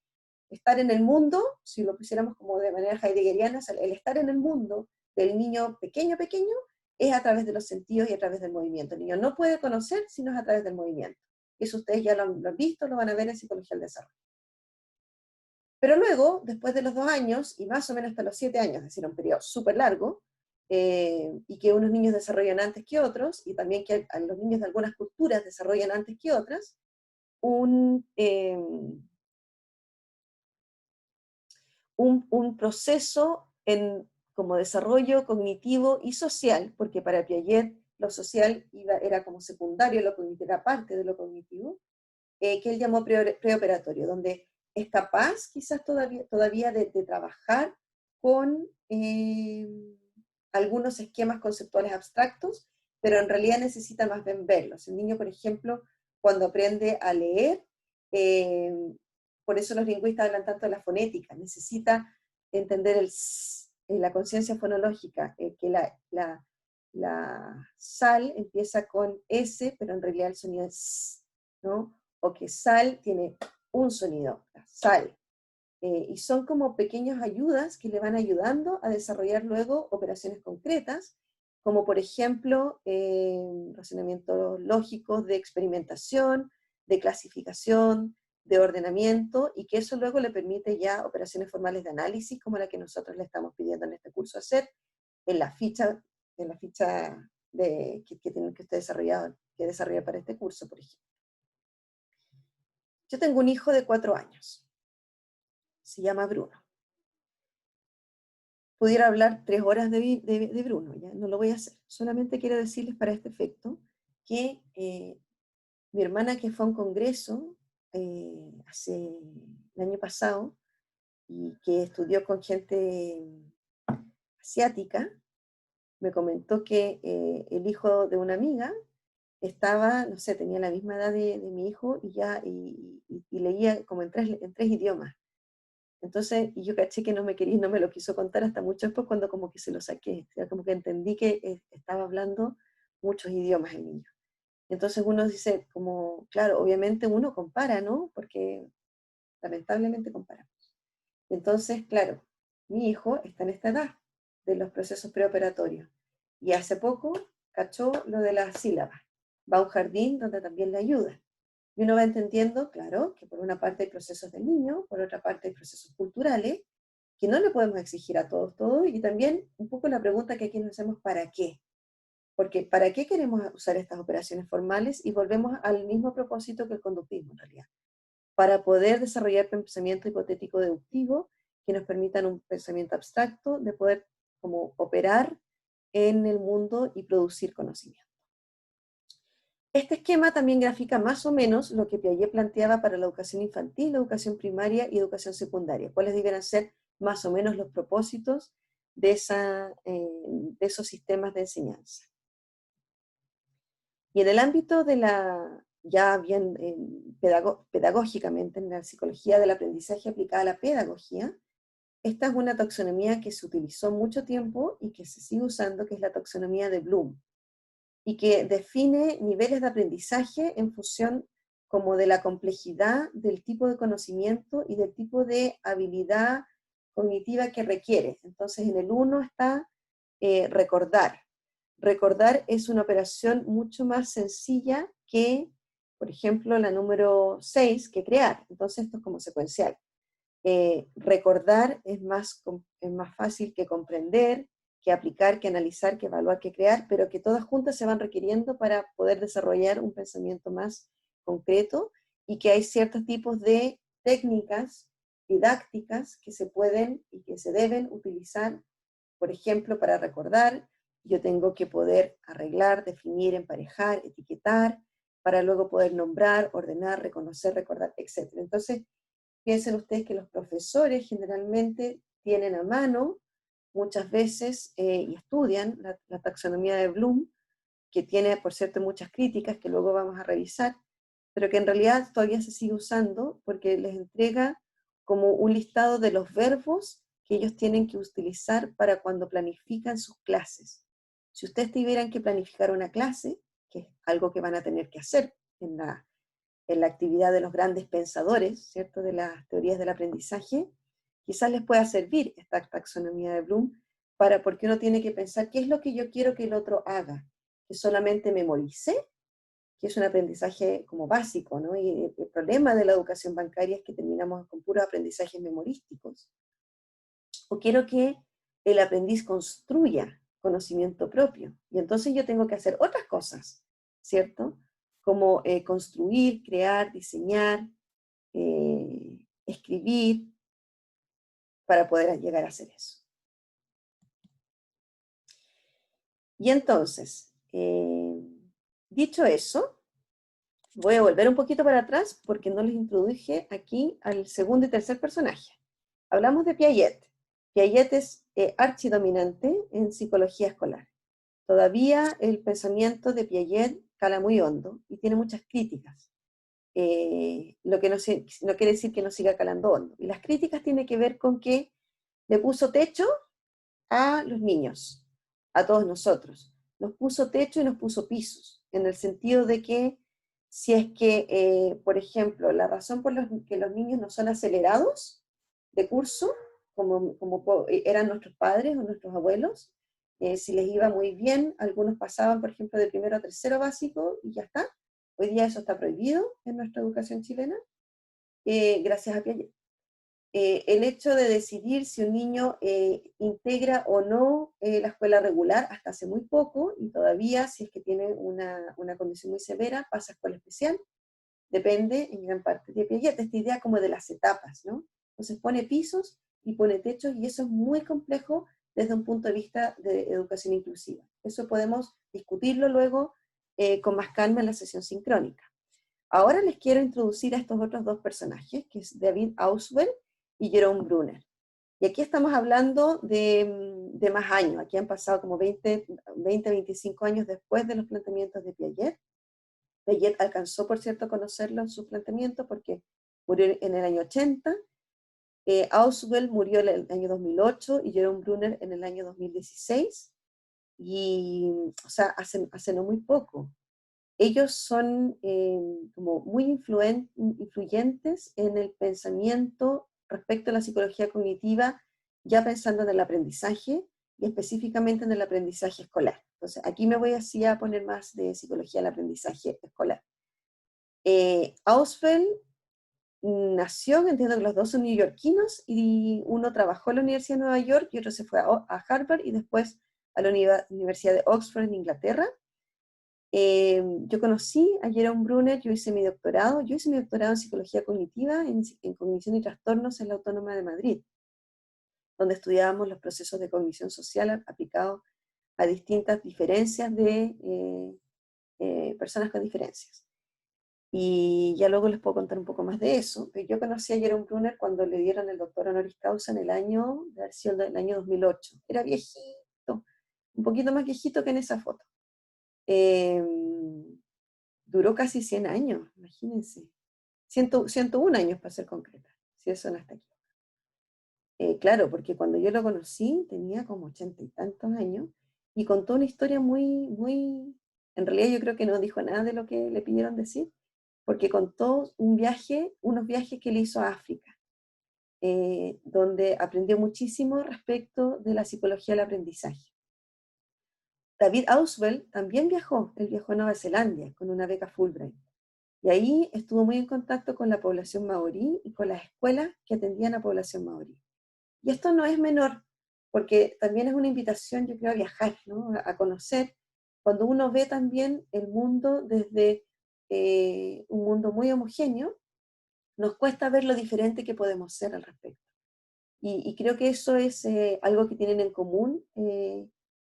estar en el mundo, si lo pusiéramos como de manera heideggeriana, el estar en el mundo del niño pequeño, pequeño, es a través de los sentidos y a través del movimiento. El niño no puede conocer si no es a través del movimiento. Eso ustedes ya lo han visto, lo van a ver en Psicología del Desarrollo. Pero luego, después de los 2 años, y más o menos hasta los 7 años, es decir, un periodo súper largo, y que unos niños desarrollan antes que otros, y también que a los niños de algunas culturas desarrollan antes que otras, un un proceso como desarrollo cognitivo y social, porque para Piaget lo social era como secundario, lo cognitivo era parte de lo cognitivo, que él llamó preoperatorio, donde es capaz quizás todavía de trabajar con algunos esquemas conceptuales abstractos, pero en realidad necesita más bien verlos. El niño, por ejemplo, cuando aprende a leer, eh, por eso los lingüistas hablan tanto de la fonética, necesita entender la conciencia fonológica, que la sal empieza con S, pero en realidad el sonido es S, ¿no? O que sal tiene un sonido, sal. Y son como pequeñas ayudas que le van ayudando a desarrollar luego operaciones concretas, como por ejemplo razonamientos lógicos de experimentación, de clasificación, de ordenamiento, y que eso luego le permite ya operaciones formales de análisis, como la que nosotros le estamos pidiendo en este curso hacer, en la ficha que tienen que desarrollar para este curso, por ejemplo. Yo tengo un hijo de 4 años, se llama Bruno. Pudiera hablar 3 horas de Bruno, ya no lo voy a hacer. Solamente quiero decirles para este efecto que mi hermana, que fue a un congreso hace el año pasado y que estudió con gente asiática, me comentó que el hijo de una amiga estaba, no sé, tenía la misma edad de mi hijo y leía como en tres idiomas. Entonces, y yo caché que no me lo quiso contar hasta mucho después cuando como que se lo saqué. O sea, como que entendí que estaba hablando muchos idiomas el niño. Entonces uno dice, como, claro, obviamente uno compara, ¿no? Porque lamentablemente comparamos. Entonces, claro, mi hijo está en esta edad de los procesos preoperatorios. Y hace poco cachó lo de las sílabas. Va a un jardín donde también le ayuda. Y uno va entendiendo, claro, que por una parte hay procesos del niño, por otra parte hay procesos culturales, que no le podemos exigir a todos todo, y también un poco la pregunta que aquí nos hacemos, ¿para qué? Porque ¿para qué queremos usar estas operaciones formales? Y volvemos al mismo propósito que el conductismo en realidad, para poder desarrollar pensamiento hipotético deductivo que nos permitan un pensamiento abstracto de poder como operar en el mundo y producir conocimiento. Este esquema también grafica más o menos lo que Piaget planteaba para la educación infantil, la educación primaria y educación secundaria, cuáles debieran ser más o menos los propósitos de esos sistemas de enseñanza. Y en el ámbito de ya bien pedagógicamente, en la psicología del aprendizaje aplicada a la pedagogía, esta es una taxonomía que se utilizó mucho tiempo y que se sigue usando, que es la taxonomía de Bloom, y que define niveles de aprendizaje en función como de la complejidad del tipo de conocimiento y del tipo de habilidad cognitiva que requiere. Entonces, en el 1 está recordar. Recordar es una operación mucho más sencilla que, por ejemplo, la número 6, que crear. Entonces, esto es como secuencial. Recordar es más fácil que comprender, que aplicar, que analizar, que evaluar, que crear, pero que todas juntas se van requiriendo para poder desarrollar un pensamiento más concreto, y que hay ciertos tipos de técnicas didácticas que se pueden y que se deben utilizar. Por ejemplo, para recordar, yo tengo que poder arreglar, definir, emparejar, etiquetar, para luego poder nombrar, ordenar, reconocer, recordar, etc. Entonces, piensen ustedes que los profesores generalmente tienen a mano muchas veces y estudian la taxonomía de Bloom, que tiene, por cierto, muchas críticas que luego vamos a revisar, pero que en realidad todavía se sigue usando porque les entrega como un listado de los verbos que ellos tienen que utilizar para cuando planifican sus clases. Si ustedes tuvieran que planificar una clase, que es algo que van a tener que hacer en la actividad de los grandes pensadores, ¿cierto?, de las teorías del aprendizaje, quizás les pueda servir esta taxonomía de Bloom, porque uno tiene que pensar qué es lo que yo quiero que el otro haga, que solamente memorice, que es un aprendizaje como básico, ¿no? Y el problema de la educación bancaria es que terminamos con puros aprendizajes memorísticos. O quiero que el aprendiz construya conocimiento propio, y entonces yo tengo que hacer otras cosas, ¿cierto? Como construir, crear, diseñar, escribir, para poder llegar a hacer eso. Y entonces, dicho eso, voy a volver un poquito para atrás porque no les introduje aquí al segundo y tercer personaje. Hablamos de Piaget. Piaget es archidominante en psicología escolar. Todavía el pensamiento de Piaget cala muy hondo y tiene muchas críticas. Lo que no quiere decir que no siga calando hondo. Y las críticas tienen que ver con que le puso techo a los niños, a todos nosotros. Nos puso techo y nos puso pisos, en el sentido de que si es que, por ejemplo, la razón por la que los niños no son acelerados de curso, como eran nuestros padres o nuestros abuelos, si les iba muy bien, algunos pasaban, por ejemplo, de primero a tercero básico y ya está. Hoy día eso está prohibido en nuestra educación chilena, gracias a Piaget. El hecho de decidir si un niño integra o no la escuela regular hasta hace muy poco, y todavía si es que tiene una condición muy severa, pasa a escuela especial, depende en gran parte de Piaget, esta idea como de las etapas, ¿no? Entonces pone pisos y pone techos, y eso es muy complejo desde un punto de vista de educación inclusiva. Eso podemos discutirlo luego con más calma en la sesión sincrónica. Ahora les quiero introducir a estos otros dos personajes, que es David Ausubel y Jerome Brunner. Y aquí estamos hablando de más años, aquí han pasado como 25 años después de los planteamientos de Piaget. Piaget alcanzó, por cierto, a conocerlo en su planteamiento porque murió en el año 80, Ausubel murió en el año 2008 y Jerome Brunner en el año 2016, y, o sea, hace no muy poco. Ellos son como muy influyentes en el pensamiento respecto a la psicología cognitiva, ya pensando en el aprendizaje y específicamente en el aprendizaje escolar. Entonces, aquí me voy así a poner más de psicología del aprendizaje escolar. Ausubel nació, entiendo que los dos son neoyorquinos, y uno trabajó en la Universidad de Nueva York y otro se fue a Harvard y después a la Universidad de Oxford en Inglaterra. Yo conocí a Jerome Brunner, yo hice mi doctorado en psicología cognitiva, en cognición y trastornos en la Autónoma de Madrid, donde estudiábamos los procesos de cognición social aplicados a distintas diferencias de personas con diferencias. Y ya luego les puedo contar un poco más de eso. Yo conocí a Jerome Brunner cuando le dieron el doctor honoris causa en el año, del año 2008. Era viejito, un poquito más viejito que en esa foto. Duró casi 100 años, imagínense. 101 años para ser concreta, si eso no está aquí. Claro, porque cuando yo lo conocí tenía como 80 y tantos años y contó una historia en realidad yo creo que no dijo nada de lo que le pidieron decir, porque contó unos viajes que él hizo a África, donde aprendió muchísimo respecto de la psicología del aprendizaje. David Ausubel también viajó, él viajó a Nueva Zelanda con una beca Fulbright. Y ahí estuvo muy en contacto con la población maorí y con las escuelas que atendían a población maorí. Y esto no es menor, porque también es una invitación, yo creo, a viajar, ¿no? A conocer, cuando uno ve también el mundo desde un mundo muy homogéneo, nos cuesta ver lo diferente que podemos ser al respecto. Y creo que eso es algo que tienen en común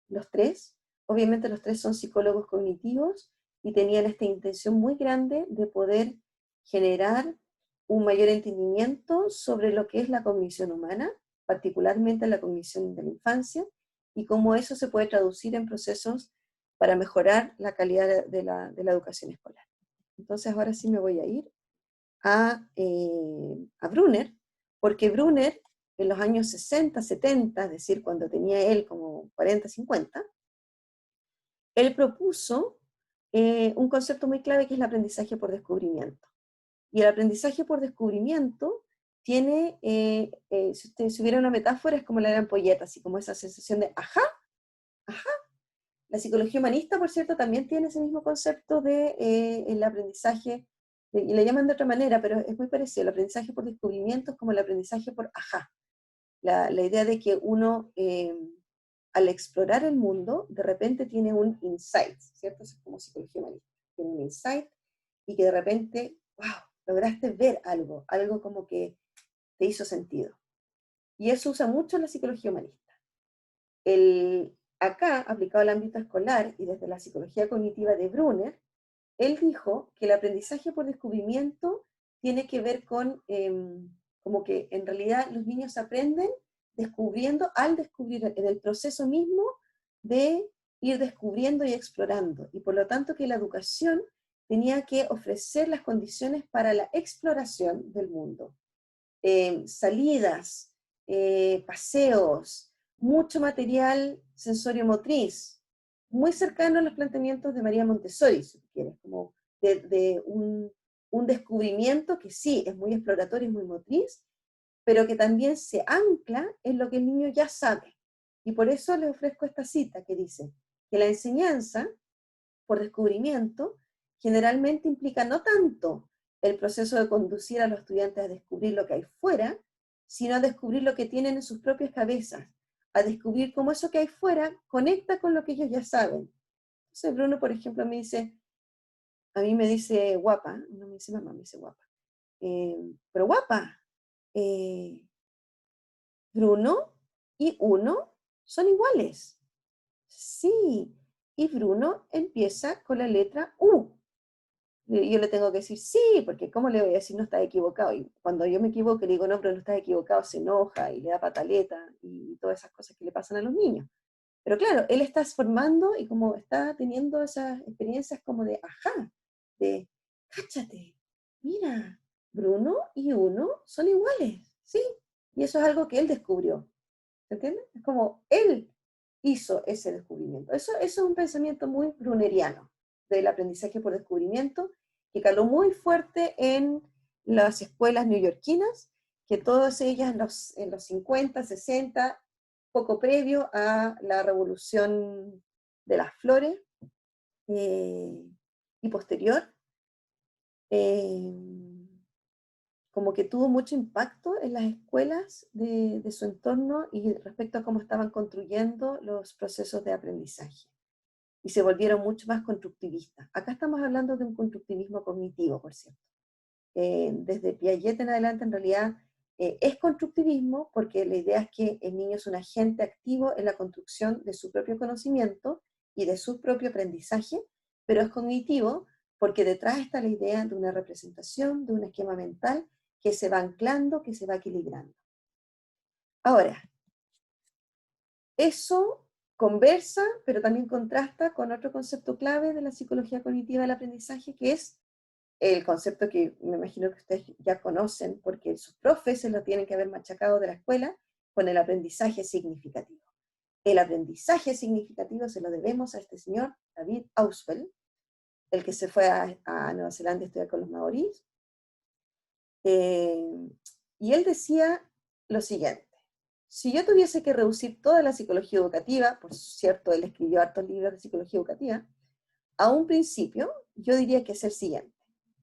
los tres. Obviamente los tres son psicólogos cognitivos y tenían esta intención muy grande de poder generar un mayor entendimiento sobre lo que es la cognición humana, particularmente la cognición de la infancia, y cómo eso se puede traducir en procesos para mejorar la calidad de la educación escolar. Entonces ahora sí me voy a ir a Brunner, porque Brunner en los años 60, 70, es decir, cuando tenía él como 40, 50, él propuso un concepto muy clave que es el aprendizaje por descubrimiento. Y el aprendizaje por descubrimiento tiene, si ustedes hubiera una metáfora, es como la de la ampolleta, así como esa sensación de ajá, ajá. La psicología humanista, por cierto, también tiene ese mismo concepto de el aprendizaje, y le llaman de otra manera, pero es muy parecido. El aprendizaje por descubrimiento es como el aprendizaje por ajá. La idea de que uno, al explorar el mundo, de repente tiene un insight, ¿cierto? Eso es como psicología humanista. Tiene un insight y que de repente, wow, lograste ver algo como que te hizo sentido. Y eso usa mucho la psicología humanista. Acá, aplicado al ámbito escolar y desde la psicología cognitiva de Brunner, él dijo que el aprendizaje por descubrimiento tiene que ver con como que en realidad los niños aprenden descubriendo al descubrir, en el proceso mismo de ir descubriendo y explorando. Y por lo tanto que la educación tenía que ofrecer las condiciones para la exploración del mundo. Salidas, paseos, mucho material sensorio-motriz, muy cercano a los planteamientos de María Montessori, si quieres, como de un descubrimiento que sí, es muy exploratorio y muy motriz, pero que también se ancla en lo que el niño ya sabe. Y por eso les ofrezco esta cita que dice que la enseñanza por descubrimiento generalmente implica no tanto el proceso de conducir a los estudiantes a descubrir lo que hay fuera, sino a descubrir lo que tienen en sus propias cabezas, a descubrir cómo eso que hay fuera conecta con lo que ellos ya saben. Entonces Bruno, por ejemplo, a mí me dice guapa, no me dice mamá, me dice guapa. Pero guapa, eh, Bruno y uno son iguales. Sí, y Bruno empieza con la letra U. Y yo le tengo que decir sí, porque ¿cómo le voy a decir no estás equivocado? Y cuando yo me equivoco le digo no, pero no estás equivocado, se enoja y le da pataleta y todas esas cosas que le pasan a los niños. Pero claro, él está formando y como está teniendo esas experiencias como de ajá, de cáchate, mira, Bruno y uno son iguales, ¿sí? Y eso es algo que él descubrió, ¿se entiende? Es como él hizo ese descubrimiento. Eso es un pensamiento muy bruneriano del aprendizaje por descubrimiento, que caló muy fuerte en las escuelas neoyorquinas, que todas ellas en los 50, 60, poco previo a la revolución de las flores y posterior, eh, como que tuvo mucho impacto en las escuelas de su entorno y respecto a cómo estaban construyendo los procesos de aprendizaje. Y se volvieron mucho más constructivistas. Acá estamos hablando de un constructivismo cognitivo, por cierto. Desde Piaget en adelante, en realidad, es constructivismo porque la idea es que el niño es un agente activo en la construcción de su propio conocimiento y de su propio aprendizaje, pero es cognitivo porque detrás está la idea de una representación, de un esquema mental que se va anclando, que se va equilibrando. Ahora, eso conversa, pero también contrasta con otro concepto clave de la psicología cognitiva del aprendizaje, que es el concepto que me imagino que ustedes ya conocen, porque sus profes se lo tienen que haber machacado de la escuela, con el aprendizaje significativo. El aprendizaje significativo se lo debemos a este señor, David Ausubel, el que se fue a Nueva Zelanda a estudiar con los maoríes. Y él decía lo siguiente: si yo tuviese que reducir toda la psicología educativa, por cierto, él escribió hartos libros de psicología educativa, a un principio, yo diría que es el siguiente: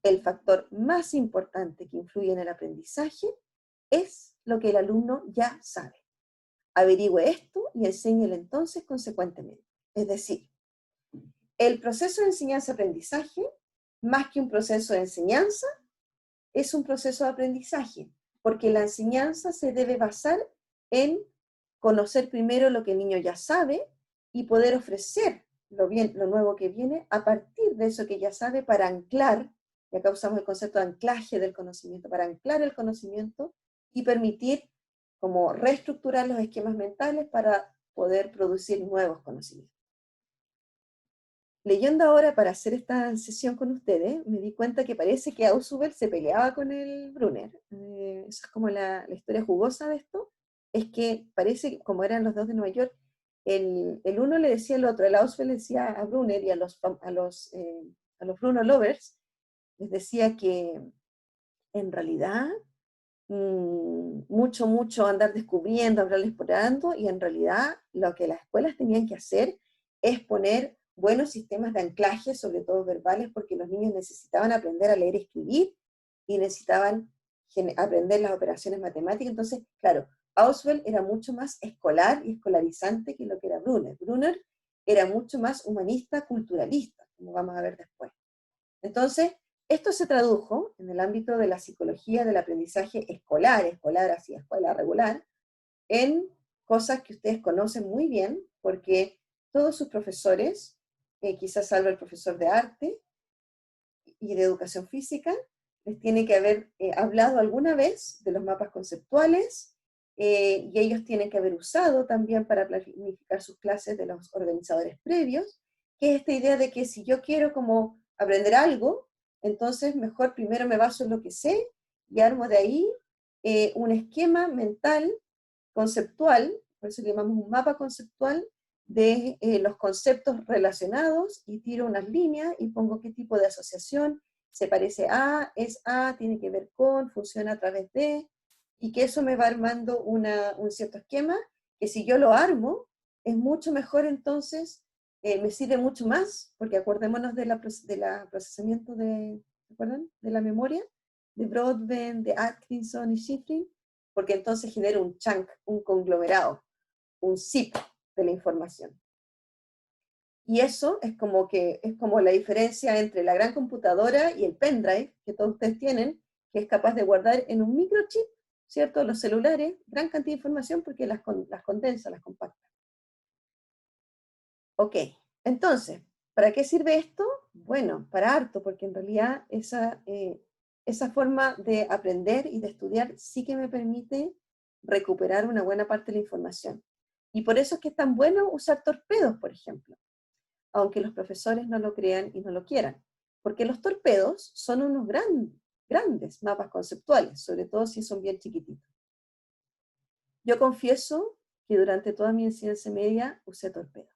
el factor más importante que influye en el aprendizaje es lo que el alumno ya sabe. Averigüe esto y enséñele entonces consecuentemente. Es decir, el proceso de enseñanza-aprendizaje, más que un proceso de enseñanza, es un proceso de aprendizaje, porque la enseñanza se debe basar en conocer primero lo que el niño ya sabe y poder ofrecer lo nuevo que viene a partir de eso que ya sabe para anclar, y acá usamos el concepto de anclaje del conocimiento, para anclar el conocimiento y permitir como reestructurar los esquemas mentales para poder producir nuevos conocimientos. Leyendo ahora para hacer esta sesión con ustedes, me di cuenta que parece que Ausubel se peleaba con el Brunner. Esa es como la historia jugosa de esto, es que parece que como eran los dos de Nueva York, el uno le decía al otro, el Ausubel le decía a Brunner y a los Bruno Lovers, les decía que en realidad mucho andar descubriendo, andar explorando, y en realidad lo que las escuelas tenían que hacer es poner buenos sistemas de anclaje, sobre todo verbales, porque los niños necesitaban aprender a leer y escribir, y necesitaban aprender las operaciones matemáticas. Entonces, claro, Ausubel era mucho más escolar y escolarizante que lo que era Brunner. Brunner era mucho más humanista, culturalista, como vamos a ver después. Entonces, esto se tradujo en el ámbito de la psicología del aprendizaje escolar así escuela regular, en cosas que ustedes conocen muy bien, porque todos sus profesores, quizás salvo el profesor de arte y de educación física, les tiene que haber hablado alguna vez de los mapas conceptuales, y ellos tienen que haber usado también para planificar sus clases de los organizadores previos, que es esta idea de que si yo quiero como aprender algo, entonces mejor primero me baso en lo que sé y armo de ahí un esquema mental conceptual, por eso le llamamos un mapa conceptual, de los conceptos relacionados, y tiro unas líneas y pongo qué tipo de asociación se parece a, es a, tiene que ver con, funciona a través de, y que eso me va armando un cierto esquema, que si yo lo armo, es mucho mejor entonces, me sirve mucho más, porque acordémonos de la procesamiento ¿se acuerdan? De la memoria, de Broadbent, de Atkinson y Shiffrin, porque entonces genera un chunk, un conglomerado, un zip de la información. Y eso es como la diferencia entre la gran computadora y el pendrive que todos ustedes tienen, que es capaz de guardar en un microchip, ¿cierto? Los celulares, gran cantidad de información porque las condensa, las compacta. Ok, entonces, ¿para qué sirve esto? Bueno, para harto, porque en realidad esa forma de aprender y de estudiar sí que me permite recuperar una buena parte de la información. Y por eso es que es tan bueno usar torpedos, por ejemplo, aunque los profesores no lo crean y no lo quieran. Porque los torpedos son unos grandes mapas conceptuales, sobre todo si son bien chiquititos. Yo confieso que durante toda mi enseñanza media usé torpedos.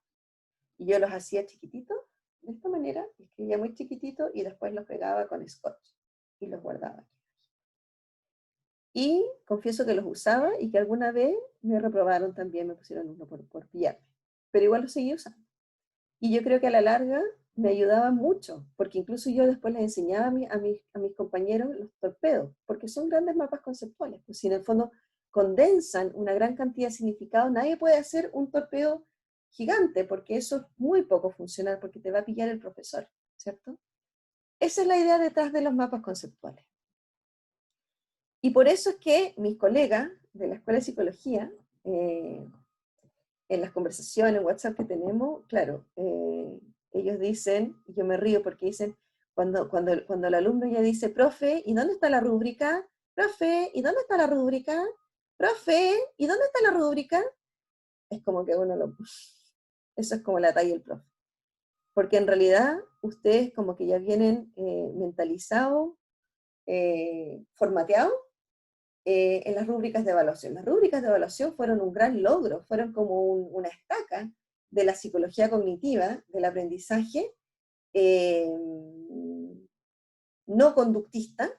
Y yo los hacía chiquititos, de esta manera, escribía muy chiquitito y después los pegaba con scotch y los guardaba. Y confieso que los usaba y que alguna vez me reprobaron también, me pusieron uno por pillarme. Pero igual los seguí usando. Y yo creo que a la larga me ayudaba mucho, porque incluso yo después les enseñaba a mis compañeros los torpedos, porque son grandes mapas conceptuales. Pues si en el fondo condensan una gran cantidad de significados, nadie puede hacer un torpedo gigante, porque eso es muy poco funcional, porque te va a pillar el profesor, ¿cierto? Esa es la idea detrás de los mapas conceptuales. Y por eso es que mis colegas de la Escuela de Psicología, en las conversaciones, en WhatsApp que tenemos, claro, ellos dicen, y yo me río porque dicen, cuando el alumno ya dice, profe, ¿y dónde está la rúbrica? Profe, ¿y dónde está la rúbrica? Profe, ¿y dónde está la rúbrica? Es como que uno lo... Eso es como la talla del profe. Porque en realidad ustedes como que ya vienen mentalizados, formateados, en las rúbricas de evaluación. Las rúbricas de evaluación fueron un gran logro, fueron como una estaca de la psicología cognitiva, del aprendizaje no conductista,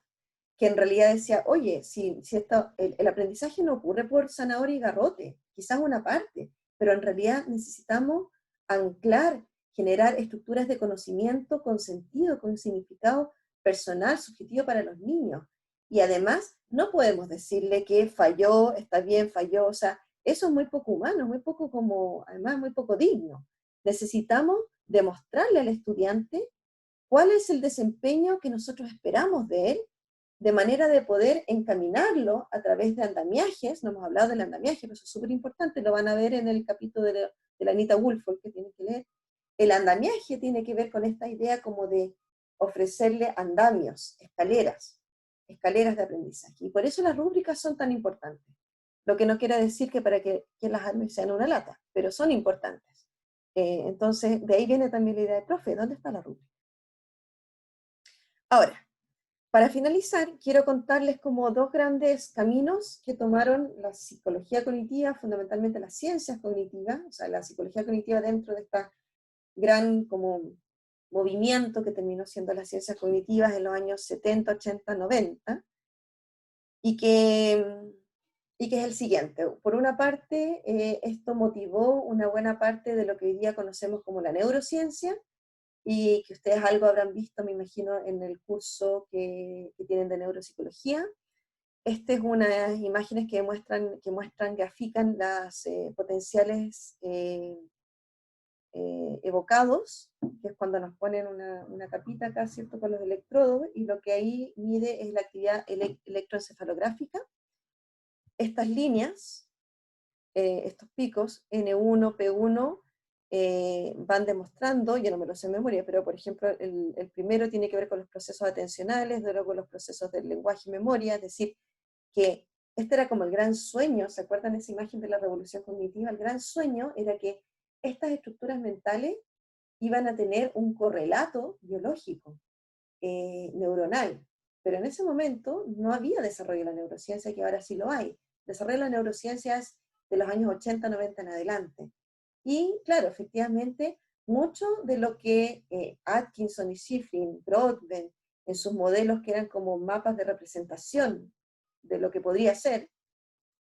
que en realidad decía, oye, si el aprendizaje no ocurre por zanahoria y garrote, quizás una parte, pero en realidad necesitamos anclar, generar estructuras de conocimiento con sentido, con significado personal, subjetivo para los niños. Y además, no podemos decirle que falló, está bien, falló, o sea, eso es muy poco humano, muy poco como, además, muy poco digno. Necesitamos demostrarle al estudiante cuál es el desempeño que nosotros esperamos de él, de manera de poder encaminarlo a través de andamiajes. No hemos hablado del andamiaje, pero eso es súper importante, lo van a ver en el capítulo de la Anita Woolfolk que tienen que leer. El andamiaje tiene que ver con esta idea como de ofrecerle andamios, escaleras de aprendizaje. Y por eso las rúbricas son tan importantes. Lo que no quiere decir que para que las armes sean una lata, pero son importantes. Entonces, de ahí viene también la idea de, profe, ¿dónde está la rúbrica? Ahora, para finalizar, quiero contarles como dos grandes caminos que tomaron la psicología cognitiva, fundamentalmente las ciencias cognitivas, o sea, la psicología cognitiva dentro de esta gran como movimiento que terminó siendo las ciencias cognitivas en los años 70, 80, 90, y que, y que es el siguiente. Por una parte, esto motivó una buena parte de lo que hoy día conocemos como la neurociencia, y que ustedes algo habrán visto, me imagino, en el curso que tienen de neuropsicología. Estas es unas imágenes que grafican las potenciales evocados, que es cuando nos ponen una capita acá, ¿cierto?, con los electrodos, y lo que ahí mide es la actividad electroencefalográfica. Estas líneas estos picos, N1, P1, van demostrando, ya no me lo sé de memoria, pero por ejemplo, el primero tiene que ver con los procesos atencionales, luego con los procesos del lenguaje y memoria, es decir, que este era como el gran sueño, ¿se acuerdan de esa imagen de la revolución cognitiva? El gran sueño era que estas estructuras mentales iban a tener un correlato biológico, neuronal, pero en ese momento no había desarrollo de la neurociencia, que ahora sí lo hay. El desarrollo de la neurociencia es de los años 80, 90 en adelante. Y claro, efectivamente, mucho de lo que Atkinson y Shiffrin, Broadbent, en sus modelos que eran como mapas de representación de lo que podría ser,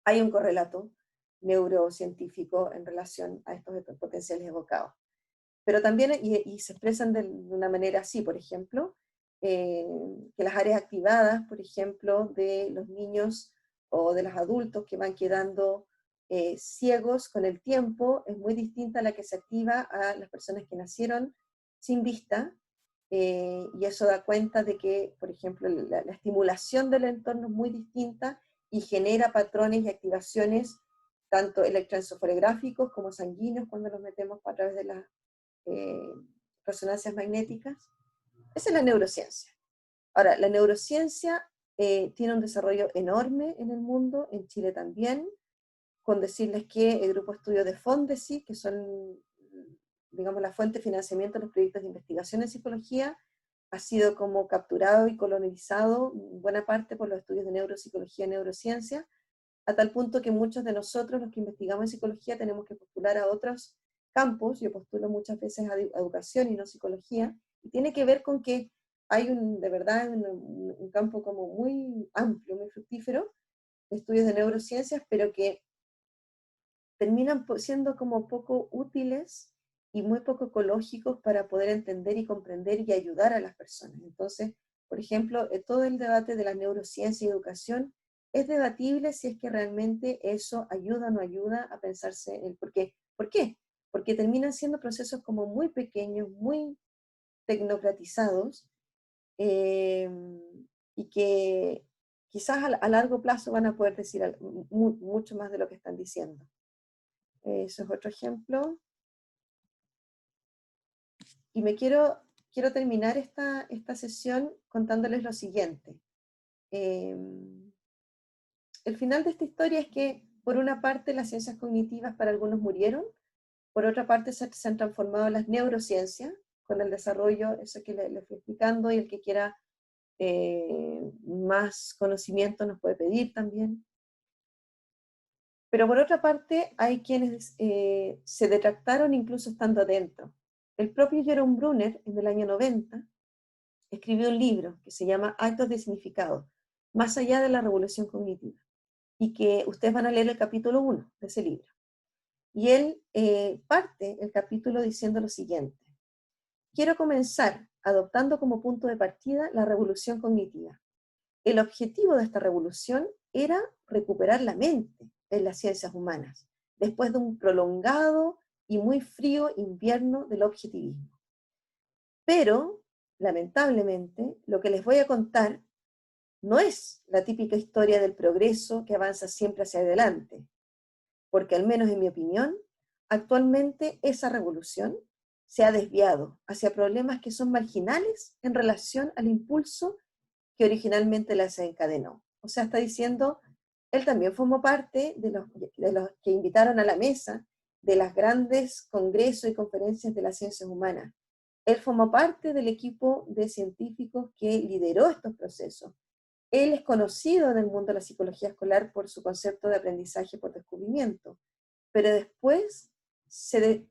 hay un correlato neurocientífico en relación a estos potenciales evocados. Pero también, y se expresan de una manera así, por ejemplo, que las áreas activadas, por ejemplo, de los niños o de los adultos que van quedando ciegos con el tiempo, es muy distinta a la que se activa a las personas que nacieron sin vista, y eso da cuenta de que, por ejemplo, la estimulación del entorno es muy distinta y genera patrones y activaciones tanto electroencefalográficos como sanguíneos cuando los metemos a través de las resonancias magnéticas. Esa es la neurociencia. Ahora, la neurociencia tiene un desarrollo enorme en el mundo, en Chile también, con decirles que el grupo de estudios de Fondesi, que son, digamos, la fuente de financiamiento de los proyectos de investigación en psicología, ha sido como capturado y colonizado en buena parte por los estudios de neuropsicología y neurociencia, a tal punto que muchos de nosotros, los que investigamos en psicología, tenemos que postular a otros campos. Yo postulo muchas veces a educación y no psicología, y tiene que ver con que hay de verdad un campo como muy amplio, muy fructífero, de estudios de neurociencias, pero que terminan siendo como poco útiles y muy poco ecológicos para poder entender y comprender y ayudar a las personas. Entonces, por ejemplo, todo el debate de la neurociencia y educación es debatible si es que realmente eso ayuda o no ayuda a pensarse el por qué. ¿Por qué? Porque terminan siendo procesos como muy pequeños, muy tecnocratizados, eh, y que quizás a largo plazo van a poder decir mucho más de lo que están diciendo. Eso es otro ejemplo. Y quiero terminar esta sesión contándoles lo siguiente. El final de esta historia es que, por una parte, las ciencias cognitivas para algunos murieron, por otra parte, se han transformado en las neurociencias, con el desarrollo, eso que les fui explicando, y el que quiera más conocimiento nos puede pedir también. Pero por otra parte, hay quienes se detractaron incluso estando adentro. El propio Jerome Brunner, en el año 90, escribió un libro que se llama Actos de Significado, más allá de la revolución cognitiva, y que ustedes van a leer el capítulo 1 de ese libro. Y él parte el capítulo diciendo lo siguiente: quiero comenzar adoptando como punto de partida la revolución cognitiva. El objetivo de esta revolución era recuperar la mente en las ciencias humanas, después de un prolongado y muy frío invierno del objetivismo. Pero, lamentablemente, lo que les voy a contar no es la típica historia del progreso que avanza siempre hacia adelante, porque al menos en mi opinión, actualmente esa revolución se ha desviado hacia problemas que son marginales en relación al impulso que originalmente la desencadenó. O sea, está diciendo, él también formó parte de los que invitaron a la mesa de las grandes congresos y conferencias de las ciencias humanas. Él formó parte del equipo de científicos que lideró estos procesos. Él es conocido en el mundo de la psicología escolar por su concepto de aprendizaje por descubrimiento, pero después se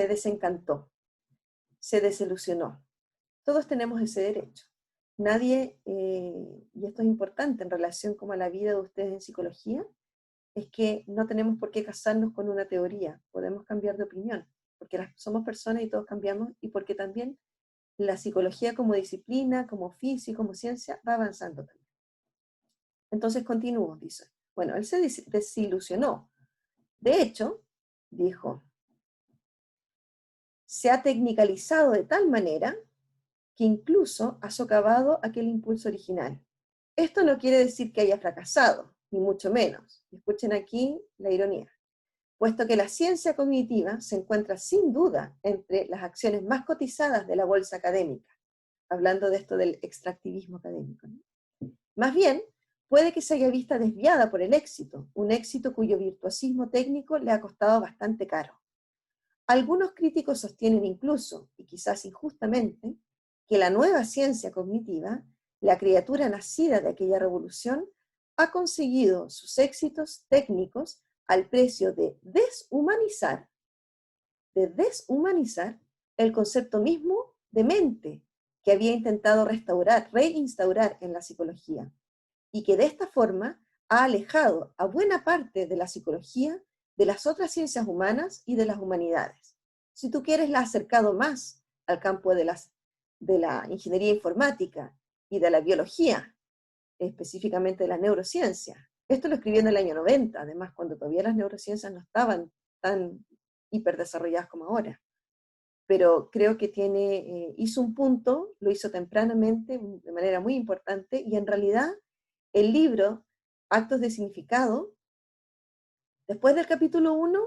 desencantó, se desilusionó. Todos tenemos ese derecho. Nadie, y esto es importante en relación como a la vida de ustedes en psicología, es que no tenemos por qué casarnos con una teoría, podemos cambiar de opinión, porque somos personas y todos cambiamos, y porque también la psicología como disciplina, como oficio, como ciencia, va avanzando también. Entonces continúo, dice. Bueno, él se desilusionó. De hecho, dijo, se ha tecnicalizado de tal manera que incluso ha socavado aquel impulso original. Esto no quiere decir que haya fracasado, ni mucho menos. Escuchen aquí la ironía. puesto que la ciencia cognitiva se encuentra sin duda entre las acciones más cotizadas de la bolsa académica, hablando de esto del extractivismo académico, ¿no? Más bien, puede que se haya visto desviada por el éxito, un éxito cuyo virtuosismo técnico le ha costado bastante caro. Algunos críticos sostienen incluso, y quizás injustamente, que la nueva ciencia cognitiva, la criatura nacida de aquella revolución, ha conseguido sus éxitos técnicos al precio de deshumanizar el concepto mismo de mente que había intentado reinstaurar en la psicología, y que de esta forma ha alejado a buena parte de la psicología de las otras ciencias humanas y de las humanidades. Si tú quieres, la ha acercado más al campo de la ingeniería informática y de la biología, específicamente de la neurociencia. Esto lo escribió en el año 90, además, cuando todavía las neurociencias no estaban tan hiperdesarrolladas como ahora. Pero creo que hizo un punto, lo hizo tempranamente, de manera muy importante, y en realidad el libro, Actos de Significado, después del capítulo 1,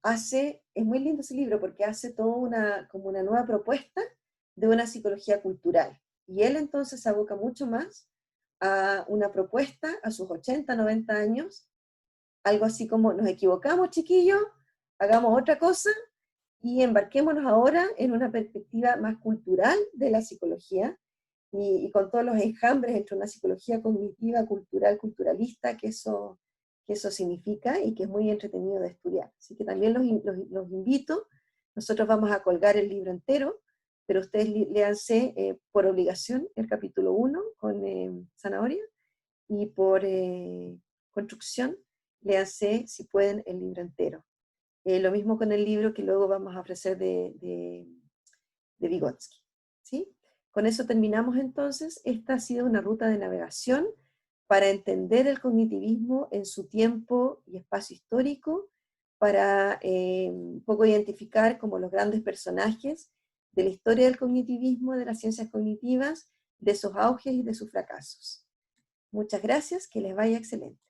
es muy lindo ese libro porque hace como una nueva propuesta de una psicología cultural. Y él entonces se aboca mucho más a una propuesta a sus 80, 90 años, algo así como: nos equivocamos, chiquillos, hagamos otra cosa y embarquémonos ahora en una perspectiva más cultural de la psicología, y con todos los enjambres entre una psicología cognitiva, cultural, culturalista, que eso significa, y que es muy entretenido de estudiar. Así que también los invito. Nosotros vamos a colgar el libro entero, pero ustedes léanse por obligación el capítulo 1 con Zanahoria, y por construcción léanse, si pueden, el libro entero. Lo mismo con el libro que luego vamos a ofrecer de Vygotsky, ¿sí? Con eso terminamos entonces. Esta ha sido una ruta de navegación para entender el cognitivismo en su tiempo y espacio histórico, para un poco identificar como los grandes personajes de la historia del cognitivismo, de las ciencias cognitivas, de sus auges y de sus fracasos. Muchas gracias, que les vaya excelente.